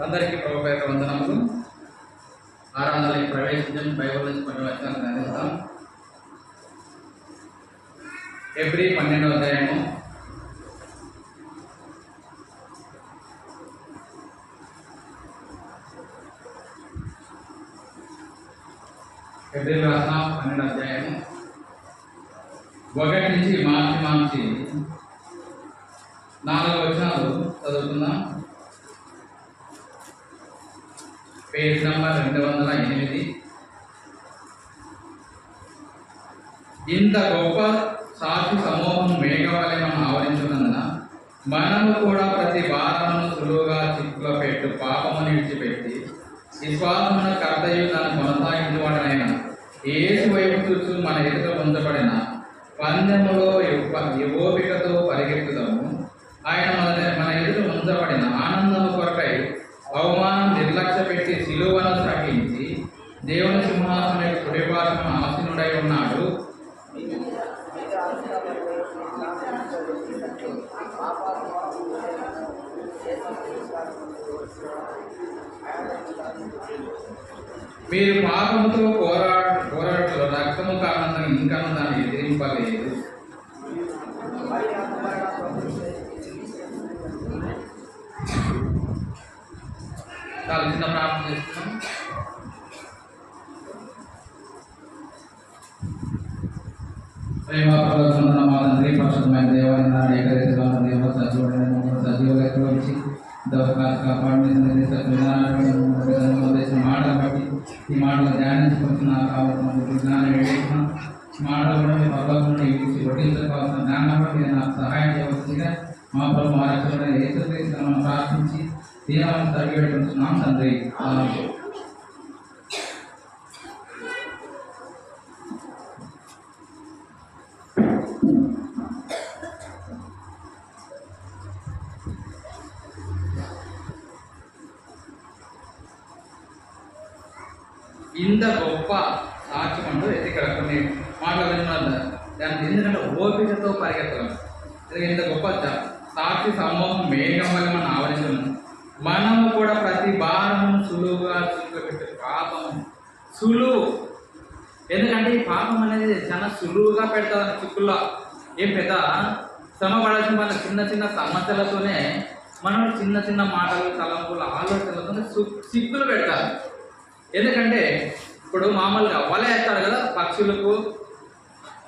అందరికీ ప్రభువు యొక్క వందనములు. ఆరాధనలోకి ప్రవేశించడం బైబిల్ నుంచి కొన్ని వచనాలు ధ్యానిస్తాం. హెబ్రీ 12వ అధ్యాయము హెబ్రీలో రాసిన 12వ అధ్యాయము 1 నుంచి మార్చి 4 వచనాలు చదువుకుందాం. Page number 208. ఇంత గొప్ప సాక్షి సమూహం మేఘవలె మనం ఆవరించున్నందున మనము కూడా ప్రతి భారమును సులువుగా చిక్కులో పెట్టు పాపమును విడిచిపెట్టి విశ్వాసమున కర్తయు దాన్ని కొనసాగించువాడనైనా యేసు వైపు చూస్తూ మన ఎదుట ఉంచబడిన పందెములో ఓపికతో పరిగెత్తుదాము. ఆయన మన ఎదుట ఉంచబడిన ఆనందము కొరకై అవమానం నిర్లక్ష్య పెట్టి సిలువను సహించి దేవుని సింహాసనం యొక్క కుడిపార్శ్వన ఆసీనుడై ఉన్నాడు. మీరు పాపముతో పోరాడుతూ రక్తము కారణంగా ఇంకా దాన్ని ఎదిరింపలేదు. చాలా చిన్న ప్రార్థన చేస్తున్నాం. ప్రేమ ప్రవర్తన మా తండ్రి పరిశుద్ధమైన దేవాలయ ఏకరీతిలో దేవ సజీవులకు వచ్చి కాపాడిన మాటలు బట్టి ఈ మాటలు ధ్యానించుకుంటున్న కావాల్సిన జ్ఞానం వేసిన మాటలు కూడా మీ పర్వతంలో ఇచ్చి వడ్డించకాల్సిన జ్ఞానం బట్టి నాకు సహాయం చేయవలసిందిగా మా ప్రభు మా రక్షణ ఏసుక్రీస్తును ప్రార్థించి దీనాలను తరిగి పెట్టుకుంటున్నాం తండ్రి. ఇంత గొప్ప సాక్ష్యం అంటూ ఇక్కడ కొన్ని మాట్లాడుతున్నారు. దానికి ఎందుకంటే ఓపికతో పరిగెత్తడం. ఇంత గొప్ప సాక్షి సమూహం మేఘం వల్ల మనం ఆవరించున్నాం. మనము కూడా ప్రతి భారమును సులువుగా చిక్కుపెట్టే పాపం సులువు. ఎందుకంటే ఈ పాపం అనేది చాలా సులువుగా పెడతారు చిక్కుల్లో. ఏం పెద్ద శ్రమ పడాల్సిన మన చిన్న చిన్న సమస్యలతోనే మనం చిన్న చిన్న మాటలు తలంపులు ఆలోచనలతోనే చిక్కులు పెడతారు. ఎందుకంటే ఇప్పుడు మామూలుగా వల వేస్తారు కదా, పక్షులకు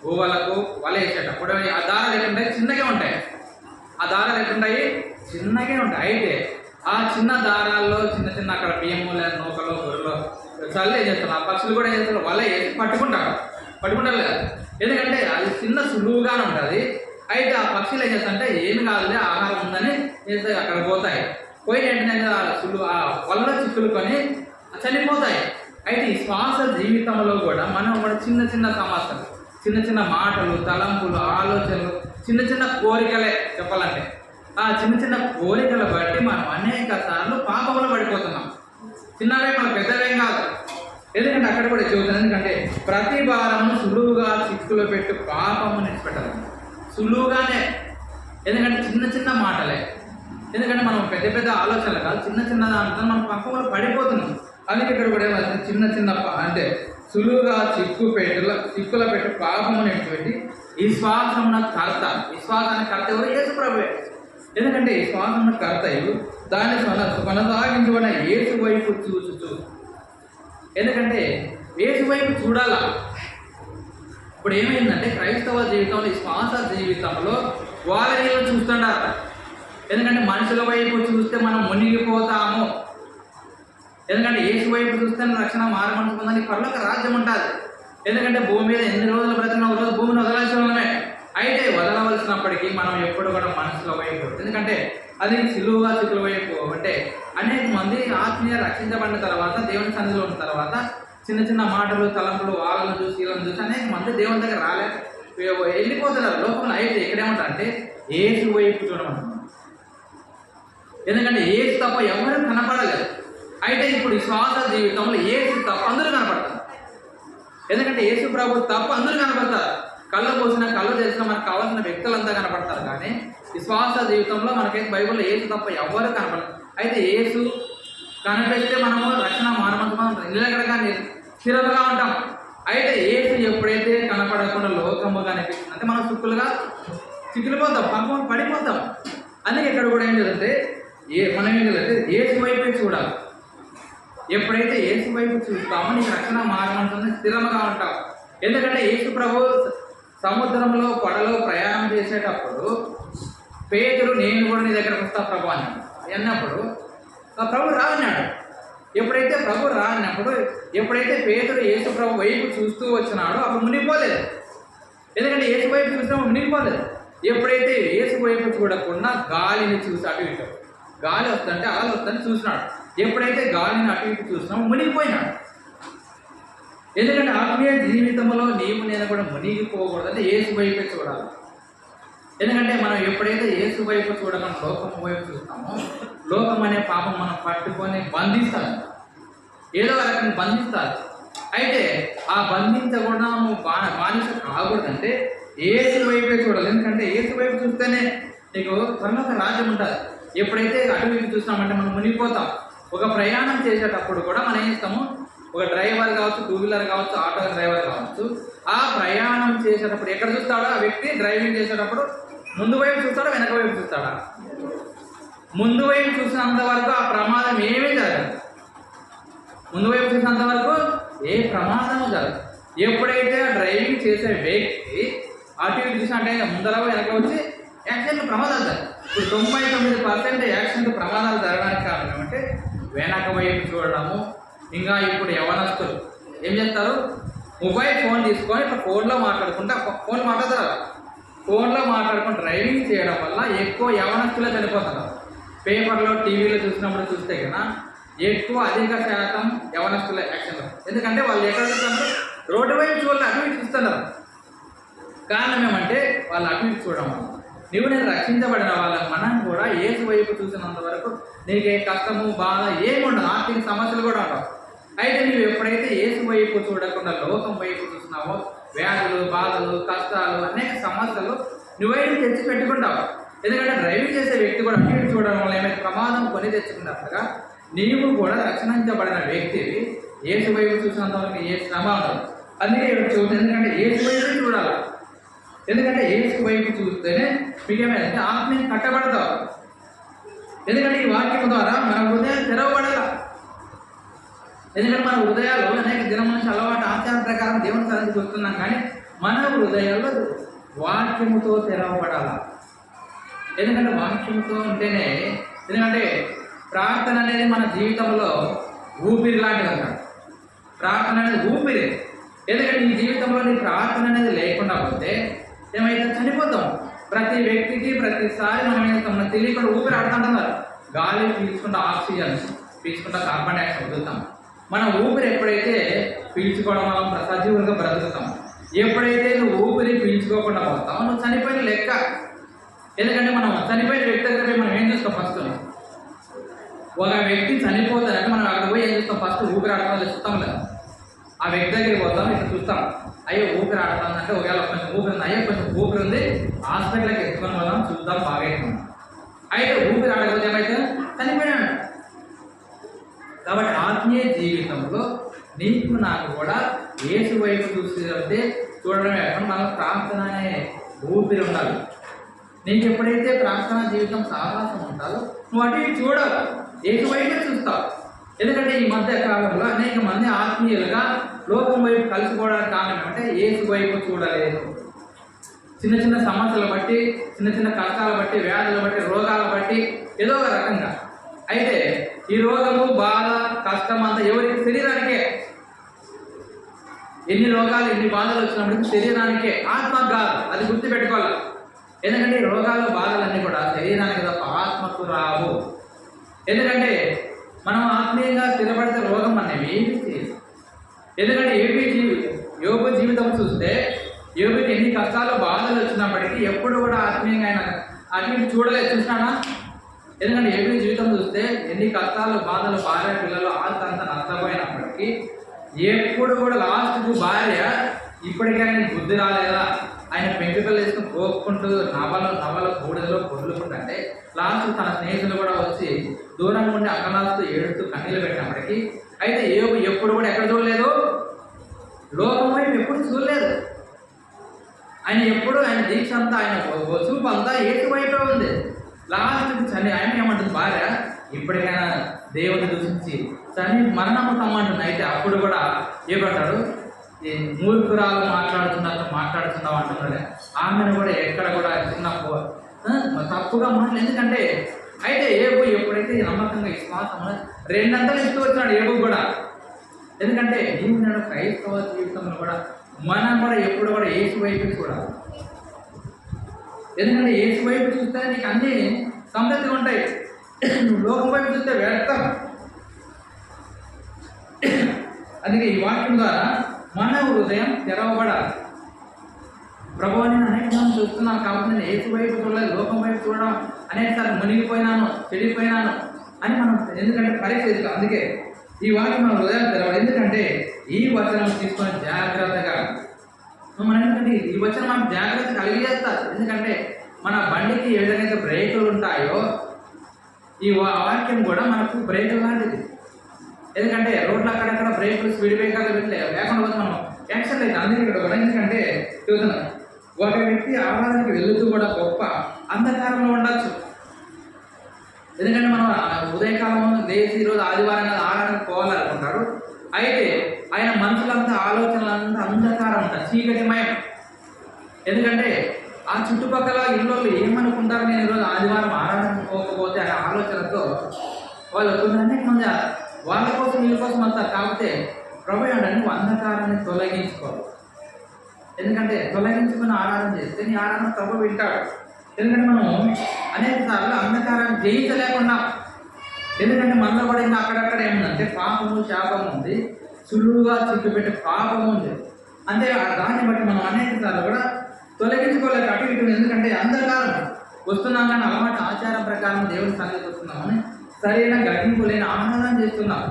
గోవలకు వల వేసేటప్పుడు ఆ దారాలు ఎట్లుంటాయి, చిన్నగా ఉంటాయి. ఆ దారాలు ఎట్లుంటాయి, చిన్నగా ఉంటాయి. అయితే ఆ చిన్న దారాల్లో చిన్న చిన్న అక్కడ బియ్యము లేదా నూకలో గొర్రెలో చల్లి ఏం చేస్తారు, ఆ పక్షులు కూడా ఏం చేస్తారు, వల వేసి పట్టుకుంటారు కదా. ఎందుకంటే అది చిన్న సులువుగానే ఉంటుంది. అయితే ఆ పక్షులు ఏం చేస్తారంటే ఏమి కాదులే ఆహారం ఉందని చేస్తే అక్కడ పోతాయి. పోయిన వెంటనే ఆ వలలో చిక్కులుకొని చనిపోతాయి. అయితే ఈ శ్వాస జీవితంలో కూడా మనం కూడా చిన్న చిన్న సమస్యలు, చిన్న చిన్న మాటలు, తలంపులు, ఆలోచనలు, చిన్న చిన్న కోరికలే చెప్పాలంటే ఆ చిన్న చిన్న కోరికలు బట్టి మనం అనేక సార్లు పాపంలో పడిపోతున్నాం. చిన్నవే మన పెద్దవేం కాదు. ఎందుకంటే అక్కడ కూడా చెబుతాను, ఎందుకంటే ప్రతి భారము సులువుగా చిక్కులో పెట్టి పాపము నిడిచిపెట్టాలి. సులువుగానే, ఎందుకంటే చిన్న చిన్న మాటలే. ఎందుకంటే మనం పెద్ద పెద్ద ఆలోచనలు కాదు, చిన్న చిన్న దాంట్లో మనం పాపంలో పడిపోతున్నాం. అందుకే ఇక్కడ కూడా చిన్న చిన్న అంటే సులువుగా చిక్కుల పెట్టి పాపము నిడిచిపెట్టి విశ్వాసమున కర్త. విశ్వాసానికి కర్త ఎవరు? యేసు ప్రభువే. ఎందుకంటే విశ్వాసమున కర్తయు దాన్ని కొనసాగించుకున్న యేసు వైపు చూచుచు. ఎందుకంటే యేసు వైపు చూడాలా. ఇప్పుడు ఏమైందంటే క్రైస్తవ జీవితంలో, విశ్వాస జీవితంలో వాళ్ళ నీళ్ళు చూస్తుండారు. ఎందుకంటే మనుషుల వైపు చూస్తే మనం మునిగిపోతాము. ఎందుకంటే యేసు వైపు చూస్తే రక్షణ మారమనుకుందని పర్లోక రాజ్యం ఉంటుంది. ఎందుకంటే భూమి మీద ఎన్ని రోజులు బ్రతికిన ఒక రోజు భూమిని వదలాల్సిన వాళ్ళమే. అయితే వదలవలసినప్పటికీ మనం ఎప్పుడు కూడా మనుషుల వైపు, ఎందుకంటే అది సిలువుగా చిక్కుల వైపు. అంటే అనేక మంది ఆత్మీయ రక్షించబడిన తర్వాత, దేవుని సన్నిధిలో ఉన్న తర్వాత చిన్న చిన్న మాటలు, తలంపులు, వాళ్ళను చూసి వీళ్ళని చూసి అనేక మంది దేవుని దగ్గర వెళ్ళిపోతున్నారు లోకంలో. అయితే ఇక్కడేమంటారు అంటే యేసు వైపు చూడమంటున్నాం. ఎందుకంటే యేసు తప్ప ఎవరు కనపడలేదు. అయితే ఇప్పుడు విశ్వాస జీవితంలో యేసు తప్ప అందరూ కనపడతారు. ఎందుకంటే యేసు ప్రభు తప్ప అందరూ కనపడతారు. కళ్ళు పోసిన కళ్ళు తెరిచిన మనకు కావాల్సిన వ్యక్తులంతా కనపడతారు. కానీ విశ్వాస జీవితంలో మనకైతే బైబిల్లో యేసు తప్ప ఎవరు కనపడరు. అయితే యేసు కనిపిస్తే మనము రక్షణ మానవంతం నిలకడగా స్థిరంగా ఉంటాం. అయితే యేసు ఎప్పుడైతే కనపడకుండా లోకము కనిపిస్తుంది అంటే మనం చిక్కులిపోతాం, పడిపోతాం. అందుకే ఇక్కడ కూడా ఏం చేద్దంటే మనం ఏం చేయాలంటే యేసు వైపే చూడాలి. ఎప్పుడైతే యేసు వైపు చూస్తామో నీకు రక్షణ మార్గం స్థిరంగా ఉంటాం. ఎందుకంటే యేసు ప్రభు సముద్రంలో పడలో ప్రయాణం చేసేటప్పుడు పేతురు నేను కూడా నీ దగ్గరకు వస్తా ప్రభు అన్నప్పుడు ప్రభు రాన్నాడు. ఎప్పుడైతే ప్రభు రాన్నప్పుడు ఎప్పుడైతే పేతురు యేసు ప్రభు వైపు చూస్తూ వచ్చినాడో అప్పుడు మునిగిపోలేదు. ఎందుకంటే యేసు వైపు చూసినప్పుడు మునిగిపోలేదు. ఎప్పుడైతే యేసు వైపు చూడకుండా గాలిని చూసి అటు ఇటు గాలి వస్తుంటే అలా వస్తుందని చూసినాడు. ఎప్పుడైతే గాలిని అటు ఇటు చూసినామో మునిగిపోయినాడు. ఎందుకంటే ఆత్మీయ జీవితంలో నీవు నేను కూడా మునిగిపోకూడదంటే యేసు వైపే చూడాలి. ఎందుకంటే మనం ఎప్పుడైతే యేసు వైపు చూడకుండా లోకం వైపు చూస్తామో లోకం అనే పాపం మనం పట్టుకొని బంధిస్తాడు, ఏదో రకంగా బంధిస్తారు. అయితే ఆ బంధించకుండా నువ్వు బానిస కాకూడదంటే యేసు వైపే చూడాలి. ఎందుకంటే యేసు వైపు చూస్తేనే నీకు పరలోక రాజ్యం ఉంటుంది. ఎప్పుడైతే అటు వైపు చూస్తామంటే మనం మునిగిపోతాం. ఒక ప్రయాణం చేసేటప్పుడు కూడా మనం ఏం చేస్తాము, ఒక డ్రైవర్ కావచ్చు, 2 వీలర్ కావచ్చు, ఆటో డ్రైవర్ కావచ్చు, ఆ ప్రయాణం చేసేటప్పుడు ఎక్కడ చూస్తాడో ఆ వ్యక్తి డ్రైవింగ్ చేసేటప్పుడు ముందు వైపు చూస్తాడా వెనక వైపు చూస్తాడా? ముందు వైపు చూసినంత వరకు ఆ ప్రమాదం ఏమీ జరగదు. ముందు వైపు చూసినంత వరకు ఏ ప్రమాదము జరగదు. ఎప్పుడైతే ఆ డ్రైవింగ్ చేసే వ్యక్తి అటు ఇటు చూసి అంటే ముందర వెనక వచ్చి యాక్సిడెంట్ ప్రమాదాలు జరగదు. ఇప్పుడు 99% యాక్సిడెంట్ ప్రమాదాలు జరగడానికి కారణం ఏమంటే వెనక వైపు చూడడము. ఇంకా ఇప్పుడు యవనస్తులు ఏం చేస్తారు, మొబైల్ ఫోన్ తీసుకొని ఇప్పుడు ఫోన్లో మాట్లాడుకుంటా ఫోన్లో మాట్లాడుకుంటూ డ్రైవింగ్ చేయడం వల్ల ఎక్కువ యవనస్తులే చనిపోతారు. పేపర్లో టీవీలో చూస్తే కన్నా అధిక శాతం యవనస్తులే యాక్సిడెంట్. ఎందుకంటే వాళ్ళు ఎక్కడ చూస్తున్నారు, రోడ్డు వైపు చూడాలి, అటు ఇటు చూస్తున్నారు. కారణం ఏమంటే వాళ్ళు అటు ఇటు చూడడం వల్ల. నేను రక్షించబడిన వాళ్ళని మనం కూడా యేసు వైపు చూసినంత వరకు నీకు ఏ కష్టము బాధ ఏముండదు, ఆర్థిక సమస్యలు కూడా ఉండవు. అయితే నువ్వు ఎప్పుడైతే యేసు వైపు చూడకుండా లోకం వైపు చూస్తున్నావో వ్యాధులు, బాధలు, కష్టాలు, అనేక సమస్యలు నువ్వైతే తెచ్చి పెట్టుకుంటావు. ఎందుకంటే డ్రైవింగ్ చేసే వ్యక్తి కూడా అటు ఇటు చూడడం వల్ల ఏమైనా ప్రమాదం కొని తెచ్చుకున్నట్టుగా నీవు కూడా రక్షించబడిన వ్యక్తివి యేసు వైపు చూసినంత వరకు ఏ శ్రమ ఉండదు. అందుకే ఎందుకంటే యేసు వైపు చూడాలి. ఎందుకంటే యేసు వైపు చూస్తేనే మీకేమైందంటే ఆత్మీయం కట్టబడతావు. ఎందుకంటే ఈ వాక్యం ద్వారా మన హృదయాలు తెరవబడాల. ఎందుకంటే మన హృదయాలు అనేక దినం నుంచి అలవాటు ఆచారం ప్రకారం దేవుని సన్నిధికి చూస్తున్నాం, కానీ మన హృదయాల్లో వాక్యముతో తెరవబడాల. ఎందుకంటే వాక్యముతో ఉంటేనే, ఎందుకంటే ప్రార్థన అనేది మన జీవితంలో ఊపిరి లాంటిది అన్నాడు. ప్రార్థన అనేది ఊపిరి. ఎందుకంటే ఈ జీవితంలో నీ ప్రార్థన అనేది లేకుండా పోతే ఏమైతే చనిపోతాం. ప్రతి వ్యక్తికి ప్రతిసారి మనం ఏం తెలియకుండా ఊపిరి ఆడుతుంటున్నారు. గాలి పీల్చుకుంటా ఆక్సిజన్, పీల్చుకుంటా కార్బన్ డైఆక్సైడ్ వదులుతాం. మన ఊపిరి ఎప్పుడైతే పీల్చుకోవడం వల్ల సజీవులుగా బ్రతుకుతాం. ఎప్పుడైతే నువ్వు ఊపిరి పీల్చుకోకుండా పోతావు నువ్వు చనిపోయిన లెక్క. ఎందుకంటే మనం చనిపోయిన వ్యక్తి దగ్గర మనం ఏం చూస్తాం, ఫస్ట్ ఒక వ్యక్తి చనిపోతారంటే మనం అక్కడ పోయి ఏం చూస్తాం, ఫస్ట్ ఊపిరి ఆడటం చూస్తాం కదా. ఆ వ్యక్తి దగ్గరికి పోతాం, ఇక్కడ చూస్తాం, అయ్యో ఊపిరి ఆడుతుందంటే ఒకవేళ కొంచెం ఊపిరి ఉంది, అయ్యో కొంచెం ఊపిరి ఉంది, హాస్పిటల్కి ఎత్తుకొని పోదాం, చూద్దాం, బాగైతుంది. అయితే ఊపిరి ఆడకపోతే ఏమైతే చనిపోయాడు. కాబట్టి ఆత్మీయ జీవితంలో నీకు నాకు కూడా యేసు వైపు చూస్తే చూడడమే కాకుండా మనకు ప్రార్థన అనే ఊపిరి ఉండాలి. నీకు ఎప్పుడైతే ప్రార్థనా జీవితం సాహసం ఉంటుందో నువ్వు అటు ఇటు చూడాలి, యేసు వైపే చూస్తావు. ఎందుకంటే ఈ మధ్య కాలంలో అనేక మంది ఆత్మీయులుగా లోకం వైపు కలిసిపోవడానికి కారణం అంటే యేసు వైపు చూడలేదు. చిన్న చిన్న సమస్యలు బట్టి, చిన్న చిన్న కష్టాలు బట్టి, వ్యాధులు బట్టి, రోగాల బట్టి ఏదో ఒక రకంగా. అయితే ఈ రోగము, బాధ, కష్టం అంతా ఎవరికి? శరీరానికే. ఎన్ని రోగాలు, ఎన్ని బాధలు వచ్చినప్పటికీ శరీరానికే, ఆత్మకు కాదు. అది గుర్తుపెట్టుకోవాలి. ఎందుకంటే ఈ రోగాలు, బాధలన్నీ కూడా శరీరానికి తప్ప ఆత్మకు రావు. ఎందుకంటే మనం ఆత్మీయంగా స్థిరపడితే రోగం అనేవి ఏమీ చేయదు. ఎందుకంటే యోబు జీవితం చూస్తే యోబుకి ఎన్ని కష్టాలు, బాధలు వచ్చినప్పటికీ ఎప్పుడు కూడా ఆత్మీయంగా ఆయన అటు చూడలేదు. చూసినాడా? ఎందుకంటే ఏబీ జీవితం చూస్తే ఎన్ని కష్టాలు బాధలు భార్య పిల్లలు అంత నష్టపోయినప్పటికీ ఎప్పుడు కూడా లాస్ట్కు భార్య ఇప్పటికైనా నీకు బుద్ధి రాలేదా ఆయన పెంకుపిల్లలు వేసుకుని పోక్కుంటూ నవల బూడిదలో పొర్లుకుంటుంటే లాస్ట్ తన స్నేహితులు కూడా వచ్చి దూరంగా ఉండి అక్కలాస్తూ ఏడుస్తూ కన్నీళ్ళు పెట్టినప్పటికీ అయితే ఏబు ఎప్పుడు కూడా ఎక్కడ చూడలేదు, లోకం వైపు ఎప్పుడు చూడలేదు. ఆయన ఎప్పుడు ఆయన దీక్ష అంతా ఆయన చూపు అంతా ఏటు వైపే ఉంది. లాస్ట్ ఆయన ఏమంటుంది భార్య ఇప్పటికైనా దేవుని దూషించి మరణము కమ్మంటుంది. అయితే అప్పుడు కూడా ఏమంటాడు, ఈ మూర్ఖురాలు మాట్లాడుతున్నావు అంటున్నాడు. ఆమెను కూడా ఎక్కడ కూడా చిన్న తప్పుగా మాటలు. ఎందుకంటే అయితే ఏబు ఎప్పుడైతే నమ్మకంగా విశ్వాసం రెండంతలు ఇస్తూ వచ్చినాడు ఏబు కూడా. ఎందుకంటే నేను క్రైస్తవ జీవితంలో కూడా మనం కూడా ఎప్పుడు కూడా యేసు వైపు చూడాలి. ఎందుకంటే యేసు వైపు చూస్తే నీకు అన్నీ సమృద్ధిగా ఉంటాయి. నువ్వు లోకం వైపు చూస్తే వ్యర్థం. అందుకే ఈ వాక్యం ద్వారా మన హృదయం తెరవబడాలి. ప్రభువు నేను అనేకసార్లు చూస్తున్నాను కాబట్టి నేను యేసు వైపు చూడలేదు, లోకం వైపు చూడడం అనేకసార్లు మునిగిపోయినాను, చెడిపోయినాను అని మనం ఎందుకంటే పరీక్ష చేస్తాం. అందుకే ఈ వాక్యం మన హృదయం తెరవాలి. ఎందుకంటే ఈ వచనం తీసుకొని జాగ్రత్తగా మనం ఎందుకంటే ఈ వచనం మనకు జాగ్రత్త కలిగేస్తారు. ఎందుకంటే మన బండికి ఏ విధంగా అయితే బ్రేకులు ఉంటాయో ఈ వాక్యం కూడా మనకు బ్రేకులు లాంటిది. ఎందుకంటే రోడ్లు అక్కడక్కడ బ్రేకులు స్పీడ్ బ్రేకర్లు లేకుండా పోతే మనం యాక్సిడెంట్ అయితే. అందుకే ఇక్కడ కూడా ఎందుకంటే చూస్తున్నాం ఒక వ్యక్తి ఆహారానికి వెళుతూ కూడా గొప్ప అంధకారంలో ఉండొచ్చు. ఎందుకంటే మనం ఉదయకాలం లేచి ఈరోజు ఆదివారం ఆహారానికి పోవాలనుకుంటారు. అయితే ఆయన మనసులంతా ఆలోచనలంతా అంధకారం ఉంటారు, చీకటిమయం. ఎందుకంటే ఆ చుట్టుపక్కల ఇళ్ళు ఏమనుకుంటారు, నేను ఈరోజు ఆదివారం ఆరాధనకు పోకపోతే అనే ఆలోచనతో వాళ్ళు అనేక మంది వాళ్ళ కోసం వీళ్ళ కోసం అంటారు. కాకపోతే ప్రభు అంటే నువ్వు అంధకారాన్ని తొలగించుకోవాలి. ఎందుకంటే తొలగించుకుని ఆరాధన చేస్తే నీ ఆరాధన ప్రభు వింటాడు. ఎందుకంటే మనం అనేక సార్లు అంధకారాన్ని జయించలేకుండా, ఎందుకంటే మనలో కూడా ఇంకా అక్కడక్కడ ఏముందంటే పాపము శాపము ఉంది, సులువుగా చుట్టుపెట్టే పాపము ఉంది. అంతే దాన్ని బట్టి మనం అనేక సార్లు కూడా తొలగించుకోలేక అటు ఇటు. ఎందుకంటే అంధకారం వస్తున్నాం కానీ అలవాటు ఆచారం ప్రకారం దేవుని సన్నిధికి వస్తున్నామని సరైన గ్రహింపు లేని ఆనందం చేస్తున్నాం.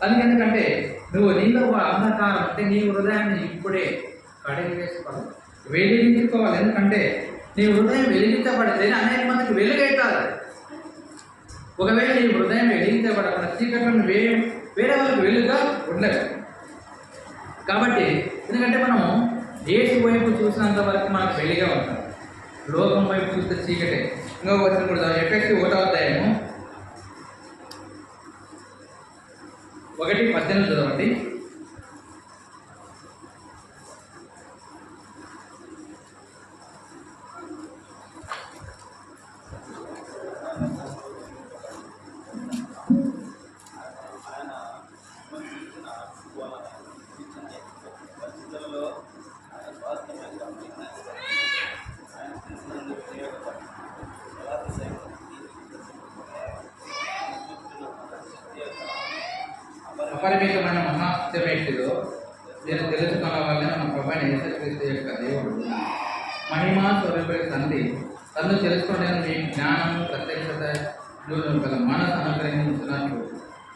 అందుకెందుకంటే నువ్వు నీలో అంధకారం అంటే నీ హృదయాన్ని ఇప్పుడే కడిగి వేసుకోవాలి, వెలిగించుకోవాలి. ఎందుకంటే నీ హృదయం వెలిగించబడితే అనేక మందికి వెలుగైతారు. ఒకవేళ నీ హృదయం వెలిగించబడకుండా చీకట్లను వేరే వాళ్ళకి వెలుగుగా ఉండలేదు. కాబట్టి ఎందుకంటే మనము యేసు వైపు చూసినంత వరకు మనకు వెలుగా ఉంటాం, లోకం వైపు చూస్తే చీకటే. ఇంకా వచ్చిన కూడా ఎఫెక్టివ్ 1వ అధ్యాయము 1:18 చదవండి. అపరిమితమైన మహాత్యమేటిలో నేను తెలుసుకున్న వాళ్ళని మన ప్రభువైన యేసుక్రీస్తు యొక్క దేవుడు మహిమా స్వరూపుడి తండ్రి తను తెలుసుకోవడం మీ జ్ఞానము ప్రత్యక్షత గల మనసు అనుగ్రహించినట్లు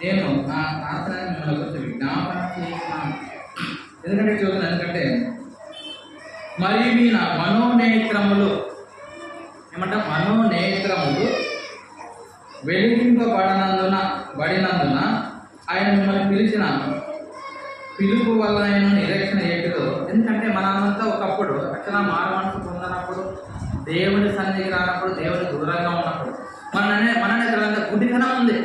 నేను నా ప్రార్థనని మిమ్మల్ని గురించి విజ్ఞాపన చేస్తున్నాను. ఎందుకంటే చూస్తున్నాను, ఎందుకంటే మరియు మీ నా మనోనేత్రములు బడినందున ఆయన మిమ్మల్ని పిలిచిన పిలుపు వల్ల ఆయన నిరీక్షణ ఏటిదో. ఎందుకంటే మనంతా ఒకప్పుడు రక్షణ మానవనసు పొందనప్పుడు, దేవుని సన్నిధికి రానప్పుడు, దేవుని దూరంగా ఉన్నప్పుడు మన దగ్గర గుడ్డితనం ఉంది.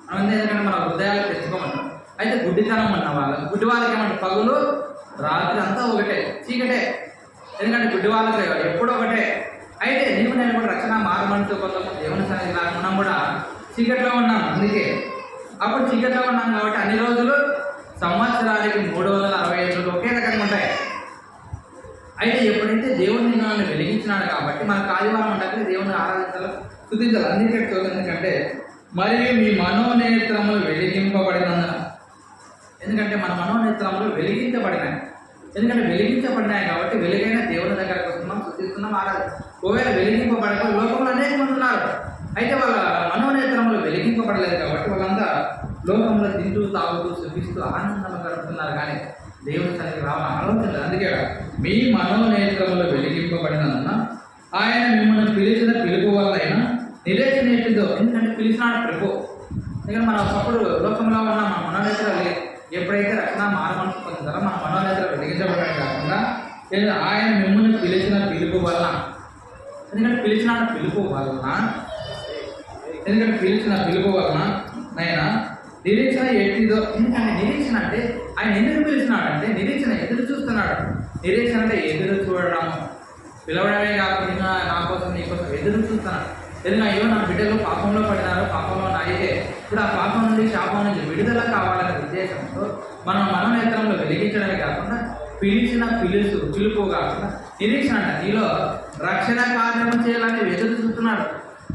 మనం ఎందుకంటే మన హృదయాలు తెచ్చుకోమంటాం. అయితే గుడ్డితనం ఉన్న వాళ్ళకి, గుడ్డి వాళ్ళకి ఏమంటే పగులు రాత్రి అంతా ఒకటే, చీకటే. ఎందుకంటే గుడ్డి వాళ్ళకి ఎప్పుడూ ఒకటే. అయితే నీవు నేను కూడా రక్షణ మానవనసు పొందము, దేవుని సన్నిధికి రాక మనం కూడా చీకట్లో ఉన్నాం. అందుకే అప్పుడు చీకట్లో ఉన్నాం కాబట్టి అన్ని రోజులు సంవత్సరానికి 365 ఒకే రకంగా ఉంటాయి. అయితే ఎప్పుడైతే దేవుడిని నన్ను వెలిగించినాడు కాబట్టి మనకు ఆదివారం ఉండకపోతే దేవుని ఆరాధించాలి, స్తుతించాలి. అందుకే చూడండి, ఎందుకంటే మరియు మీ మనోనేత్రములు వెలిగింపబడినందున. ఎందుకంటే మన మనోనేత్రములు వెలిగించబడినాయి. ఎందుకంటే వెలిగించబడినాయి కాబట్టి వెలుగైన దేవుని దగ్గరకు వస్తున్నాం, స్తుతిస్తున్నాం, ఆరాధన. ఒకవేళ వెలిగింపబడక లోకంలో అనేక మంది ఉన్నారు. అయితే వాళ్ళ మనోనేత్రంలో వెలిగింపబడలేదు కాబట్టి వాళ్ళంతా లోకంలో తింటూ తాగుతూ సుఖిస్తూ ఆనందంగా గడుపుతున్నారు, కానీ దేవుని సన్నిధికి రావాలని ఆలోచన లేదు. అందుకే మీ మనోనేత్రంలో వెలిగింపబడినందున ఆయన మిమ్మల్ని పిలిచిన పిలుపు వల్ల అయినా నిలేచినట్టుందో, ఎందుకంటే పిలిచినాడు ప్రభు. ఎందుకంటే మనం ఒకప్పుడు లోకంలో ఉన్న మన మనోనేత్రాలు ఎప్పుడైతే రక్షణ మారు మనసు పొందుతారో మన మనోనేత్రం వెలిగించబడమే కాకుండా ఆయన మిమ్మల్ని పిలిచిన పిలుపు వలన, ఎందుకంటే పిలిచిన పిలుపు వలన నైనా నిరీక్షణ ఎట్టిదో. ఎందుకంటే నిరీక్షణ అంటే ఆయన ఎందుకు పిలిచినాడంటే నిరీక్షణ ఎదురు చూస్తున్నాడు. నిరీక్షణ అంటే ఎదురు చూడడం, పిలవడమే కాకుండా నా కోసం నీ కోసం ఎదురు చూస్తున్నాడు. ఎందుకంటే అయ్యో నా బిడ్డలు పాపంలో పడినారు, పాపంలో అయితే ఇప్పుడు ఆ పాపం నుండి శాపం నుంచి విడుదల కావాలనే ఉద్దేశంతో మనం మనోనేత్రంలో వెలిగించడమే కాకుండా పిలిచిన పిలుపు కాకుండా నిరీక్షణ అంట నీలో రక్షణ కార్యం చేయాలని ఎదురు చూస్తున్నాడు.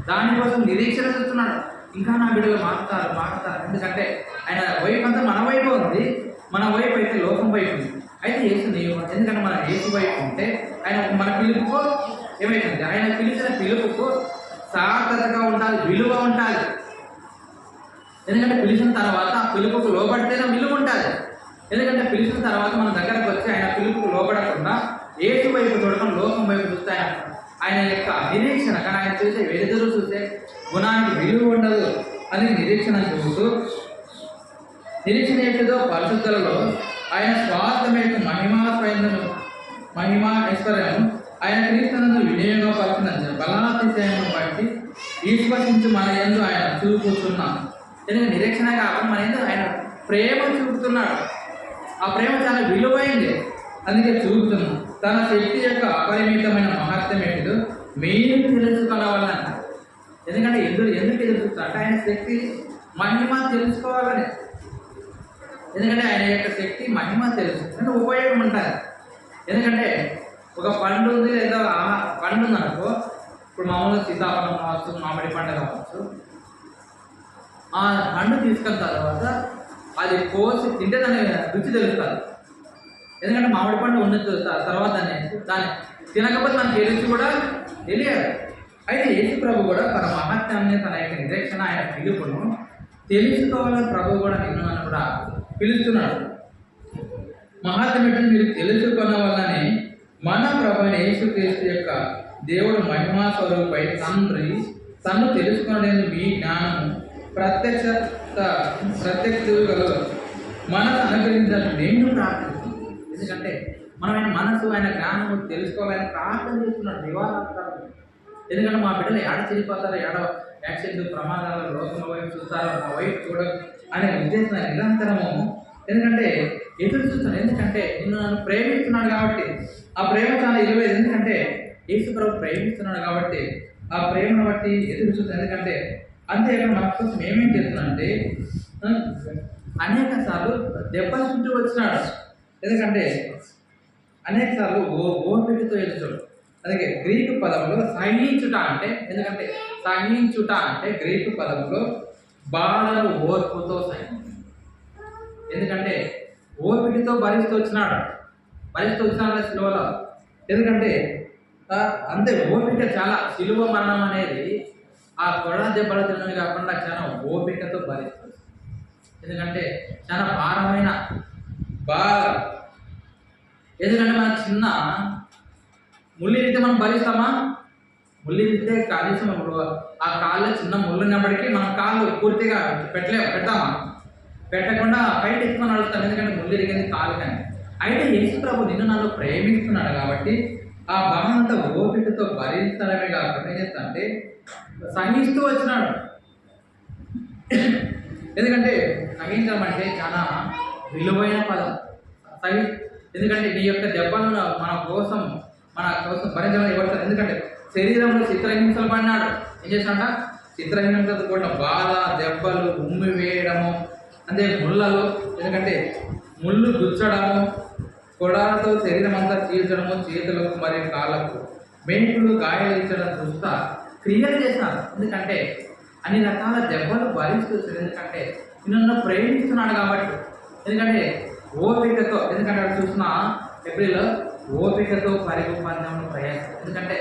దానికోసం నిరీక్షణ చూస్తున్నాడు. ఇంకా నా బిడ్డలు మారుతారు. ఎందుకంటే ఆయన వైపు అంతా మన వైపు ఉంది, మన వైపు అయితే లోకం వైపు ఉంది. అయితే యేసు ఎందుకంటే మన యేసు వైపు ఉంటే ఆయన మన పిలుపుకు ఏమైతుంది, ఆయన పిలిచిన పిలుపుకు సార్థకత ఉండాలి, విలువ ఉండాలి. ఎందుకంటే పిలిచిన తర్వాత ఆ పిలుపుకు లోబడితేనే విలువ ఉంటుంది. ఎందుకంటే పిలిచిన తర్వాత మన దగ్గరకు వచ్చి ఆయన పిలుపుకు లోబడకుండా యేసు వైపు చూడటం, లోకం వైపు చూస్తే ఆయన యొక్క నిరీక్షణ, కానీ ఆయన చూసే వెలుతురు చూసే గుణానికి విలువ ఉండదు అని నిరీక్షణ చూస్తూ, నిరీక్షణ ఏంటిదో పరిశుద్ధులలో ఆయన స్వార్థం యొక్క మహిమా ఐశ్వర్యము ఆయన క్రీస్తునందు వినియోగపరిచిన బలాతిశయమును బట్టి ఈశ్వసించు మన యందు ఆయన చూపుతున్నాం. ఎందుకంటే నిరీక్షణ కాకుండా మన యందు ఆయన ప్రేమ చూపుతున్నాడు. ఆ ప్రేమ చాలా విలువైంది, అందుకే చూపుతున్నాం. తన శక్తి యొక్క అపరిమితమైన మహత్యం ఏంటిదో మీరు తెలుసుకోవాలన్న. ఎందుకంటే ఎందుకు ఎదురు చూస్తారంటే ఆయన శక్తి మహిమ తెలుసుకోవాలని. ఎందుకంటే ఆయన యొక్క శక్తి మహిమ తెలుసు ఉపయోగం ఉంటుంది. ఎందుకంటే ఒక పండు ఉంది లేదా పండు ఉందనుకో, ఇప్పుడు మామూలుగా సీతాఫలం కావచ్చు, మామిడి పండు కావచ్చు, ఆ పండు తీసుకున్న తర్వాత అది కోసి తింటే దాని రుచి తెలుస్తుంది. ఎందుకంటే మామిడి పండు ఉన్న తర్వాత దాన్ని తినకపోతే మనకి ఏ రుచి కూడా తెలియదు. అయితే యేసు ప్రభు కూడా తన మహత్యాన్ని, తన యొక్క నిరీక్షణ, ఆయన పిలుపును తెలుసుకోవాలని ప్రభు కూడా నిన్ను కూడా పిలుస్తున్నాడు. మహత్యం ఏంటంటే మీరు తెలుసుకున్న వల్లనే మన ప్రభు యేసుక్రీస్తు యొక్క దేవుడు మహిమా స్వరూపై తండ్రి తను తెలుసుకునేది మీ జ్ఞానము ప్రత్యక్ష మనసు అనుగ్రహించాలని నేను ప్రార్థిస్తున్నాను. ఎందుకంటే మనం ఆయన మనసు, ఆయన జ్ఞానము తెలుసుకోవాలని ప్రార్థన చేస్తున్నాడు దివారాత్రాలు. ఎందుకంటే మా బిడ్డలు ఏడ చెడిపోతారో, ఏడ యాక్సిడెంట్ ప్రమాదాలు లోకం వైపు చూస్తారో, మా వైపు చూడదు అనే ఉద్దేశం నిరంతరము ఎందుకంటే ఎదురు చూస్తాను. ఎందుకంటే నన్ను ప్రేమిస్తున్నాడు కాబట్టి ఆ ప్రేమ చాలా ఇరవై. ఎందుకంటే యేసు ప్రభు ప్రేమిస్తున్నాడు కాబట్టి ఆ ప్రేమను బట్టి ఎదురు చూస్తాను. ఎందుకంటే అంతేకాదు మన కోసం ఏమేం చేస్తున్నాడంటే అనేక సార్లు దెబ్బలు చుట్టూ వచ్చినాడు. ఎందుకంటే అనేక సార్లు ఓపికతో ఎదుర్చోడు. అందుకే గ్రీకు పదంలో సహించుట అంటే, ఎందుకంటే సహించుట అంటే గ్రీకు పదంలో బాధలు ఓర్పుతో సహించు. ఎందుకంటే ఓపికతో భరిస్తూ వచ్చినాడు సిలువలో. ఎందుకంటే అంతే ఓపిక చాలా, సిలువ మరణం అనేది ఆ గొడ దెబ్బలు తినడం కాకుండా చాలా ఓపికతో భరిస్తుంది. ఎందుకంటే చాలా భారమైన బాధ. ఎందుకంటే మన చిన్న ముళ్ళు ఇరిగితే మనం భరిస్తామా? ముళ్ళు ఇరిగితే కనీసం ఆ కాళ్ళు చిన్న ముళ్ళు ఉన్నప్పటికీ మనం కాళ్ళు పూర్తిగా పెడతామా? పెట్టకుండా బయట ఎక్కువ నడుస్తాం. ఎందుకంటే ముళ్ళు ఇరిగింది కాలు కానీ. అయితే యేసు ప్రభు నిన్ను నన్ను ప్రేమిస్తున్నాడు కాబట్టి ఆ బాధంతా ఓపికతో భరించడమే కాకుండా ఏం చేస్తానంటే సహిస్తూ వచ్చినాడు. ఎందుకంటే సహించడం అంటే చాలా విలువైన పదం. ఎందుకంటే నీ యొక్క దెబ్బలను మన కోసం భరించడం ఇవ్వడతారు. ఎందుకంటే శరీరంలో చిత్రహింసలు పడినాడు. ఏం చేస్తాడంట? చిత్రహింసలు కూడా బాధ, దెబ్బలు, ఉమ్మి వేయడము, అంటే ముళ్ళలు, ఎందుకంటే ముళ్ళు గుచ్చడము, కొడాలతో శరీరం అంతా చీల్చడము, చేతులకు మరియు కాళ్ళకు మేకులు గాయాలించడం చూస్తా క్రియలు చేసినారు. ఎందుకంటే అన్ని రకాల దెబ్బలు భరిస్తూ, ఎందుకంటే నిన్ను ప్రేమిస్తున్నాడు కాబట్టి. ఎందుకంటే ఓపికతో, ఎందుకంటే అక్కడ చూసిన ఏప్రిల్ ఓపికతో పరిగు పందెంలో ప్రయాసం. ఎందుకంటే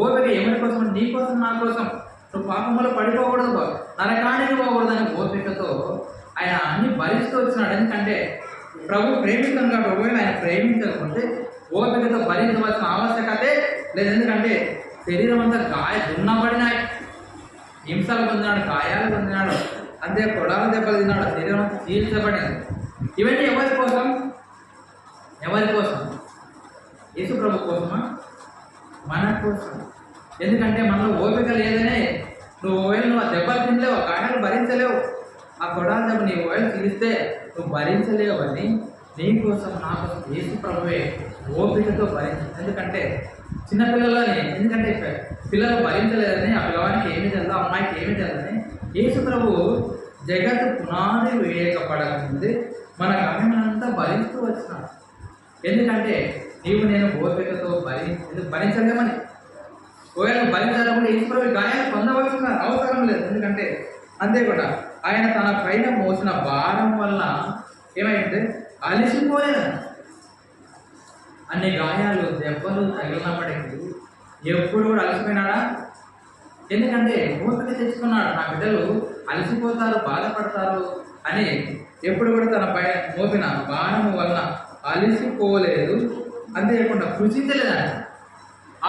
ఓపిక ఎవరి కోసం? నీ కోసం, నా కోసం. నువ్వు పాపంలో పడిపోకూడదు, నరకానికి పోకూడదు అనే ఓపికతో ఆయన అన్ని భరిస్తూ వచ్చినాడు. ఎందుకంటే ప్రభు ప్రేమించను కాబట్టి ఒకవేళ ఆయన ప్రేమించకుంటే ఓపికతో భరించవలసిన ఆవశ్యకతే లేదు. ఎందుకంటే శరీరం అంతా దున్నబడినాయి, హింసలు పొందినాడు, గాయాలు పొందినాడు, అంతే కొడాల దెబ్బలు తిన్నాడు, శరీరం అంతా చీల్చబడింది. ఇవన్నీ ఎవరి కోసం? ఎవరి కోసం? యేసు ప్రభు కోసమా? మన కోసం. ఎందుకంటే మనలో ఓపిక లేదనే నువ్వు ఆ దెబ్బలు తినలేవు, ఆ గాయాలు భరించలేవు, ఆ కొడాల దెబ్బ నీ చీలిస్తే నువ్వు భరించలేవు అని నీ కోసం నా కోసం యేసు ప్రభువే ఓపికతో భరించు. ఎందుకంటే చిన్నపిల్లలని, ఎందుకంటే పిల్లలు భరించలేదని ఆ పిల్లవానికి ఏమి తెలుసు, అమ్మాయికి ఏమి తెలుసని యేసు ప్రభు జగత్తు పునాది వేయకపడకముందే మన గమ్యమంతా భరిస్తూ వచ్చినాడు. ఎందుకంటే నీవు నేను ఓపికతో భరించలేమని. ఒకవేళ భరించాలనుకుంటే యేసు ప్రభు గాయాలు పొందవలసిన అవసరం లేదు. ఎందుకంటే అంతే కూడా ఆయన తన పైన మోసిన భారం వల్ల ఏమైంది? అలసిపోలేదు. అన్ని గాయాలు దెబ్బలు తగిలినప్పటికీ ఎప్పుడు కూడా అలసిపోయినాడా? ఎందుకంటే ఓపిక తెచ్చుకున్నాడు. నా బిడ్డలు అలసిపోతారు, బాధపడతారు అని ఎప్పుడు కూడా తన పైన మోపిన భారము వలన అలసిపోలేదు. అంతేకాకుండా కృషించలేదంట.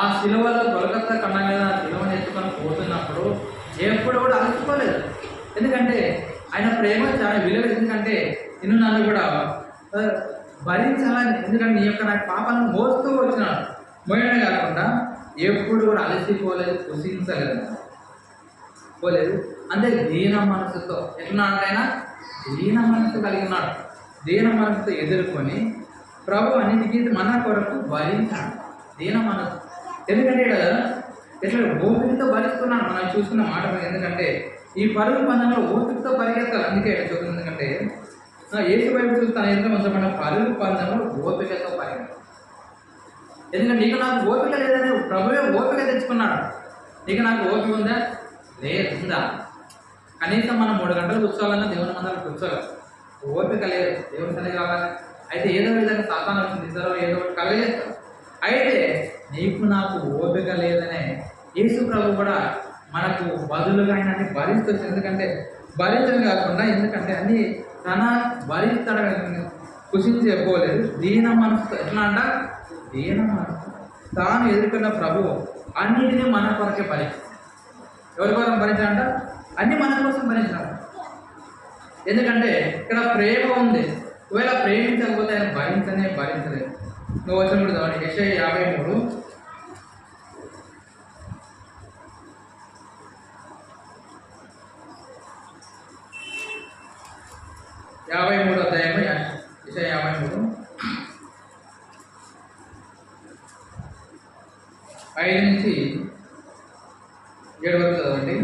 ఆ శిలువలో దొరకత్త కన్న మీద శిలువను ఎత్తుకొని పోతున్నప్పుడు ఎప్పుడు కూడా అలసిపోలేదు. ఎందుకంటే ఆయన ప్రేమ చాలా విలువ. ఎందుకంటే నిన్ను నన్ను కూడా భరించాలని, ఎందుకంటే నీ యొక్క నాకు పాపాలను మోస్తూ వచ్చినాడు. మోయడమే కాకుండా ఎప్పుడు కూడా అలసిపోలేదు, కృషించలేదు, పోలేదు. అంటే దీన మనసుతో ఎట్లున్నాడు? ఆయన దీన మనసు కలిగి ఉన్నాడు. దీన మనసుతో ఎదుర్కొని ప్రభు అన్నిటికీ మన కొరకు భరించాడు. దీన మనసు. ఎందుకంటే ఎట్లా ఓపికతో భరిస్తున్నాడు. మనం చూసుకున్న మాట. ఎందుకంటే ఈ పరుగు పందెంలో ఓపికతో పరిగెత్తాలి. అందుకే చూస్తుంది. ఎందుకంటే యేసు వైపు చూస్తాను ఎంతమంది మన పరుగు పందెంలో ఓపికతో పరిగెత్తాలి. ఎందుకంటే నీకు నాకు ఓపిక లేదని ప్రభువే ఓపిక తెచ్చుకున్నాడు. నీకు నాకు ఓపిక ఉందా? ఉందా? కనీసం మనం 3 గంటలు కూర్చోవాలన్నా దేవుని మందరం కూర్చోవాలి. ఓపిక లేదు, దేవుని సన్నిధి కావాలి. అయితే ఏదో విధంగా సాతాను వచ్చింది, ఇద్దరు ఏదో ఒకటి కలగజేస్తారు. అయితే నీకు నాకు ఓపిక లేదనే యేసు ప్రభు కూడా మనకు బదులుగా ఆయన అన్ని భరిస్తుంది. ఎందుకంటే భరించడం కాకుండా, ఎందుకంటే అన్ని తన భరిస్తాడు, కుషించి చెప్పుకోలేదు. దీన మనసు. ఎట్లా అంట? దీన మనసు. తాను ఎదుర్కొన్న ప్రభువు అన్నిటినీ మన కొరకే భరించాడు. ఎవరి కోసం భరించాడంట? అన్ని మన కోసం భరించాడు. ఎందుకంటే ఇక్కడ ప్రేమ ఉంది. ఒకవేళ ప్రేమించకపోతే ఆయన భరించలేదు. నువ్వు వచ్చిన కూడా చదవండి. యెషయా 53 అధ్యాయము. యెషయా 53 5 నుంచి 7 వరకు చదవండి.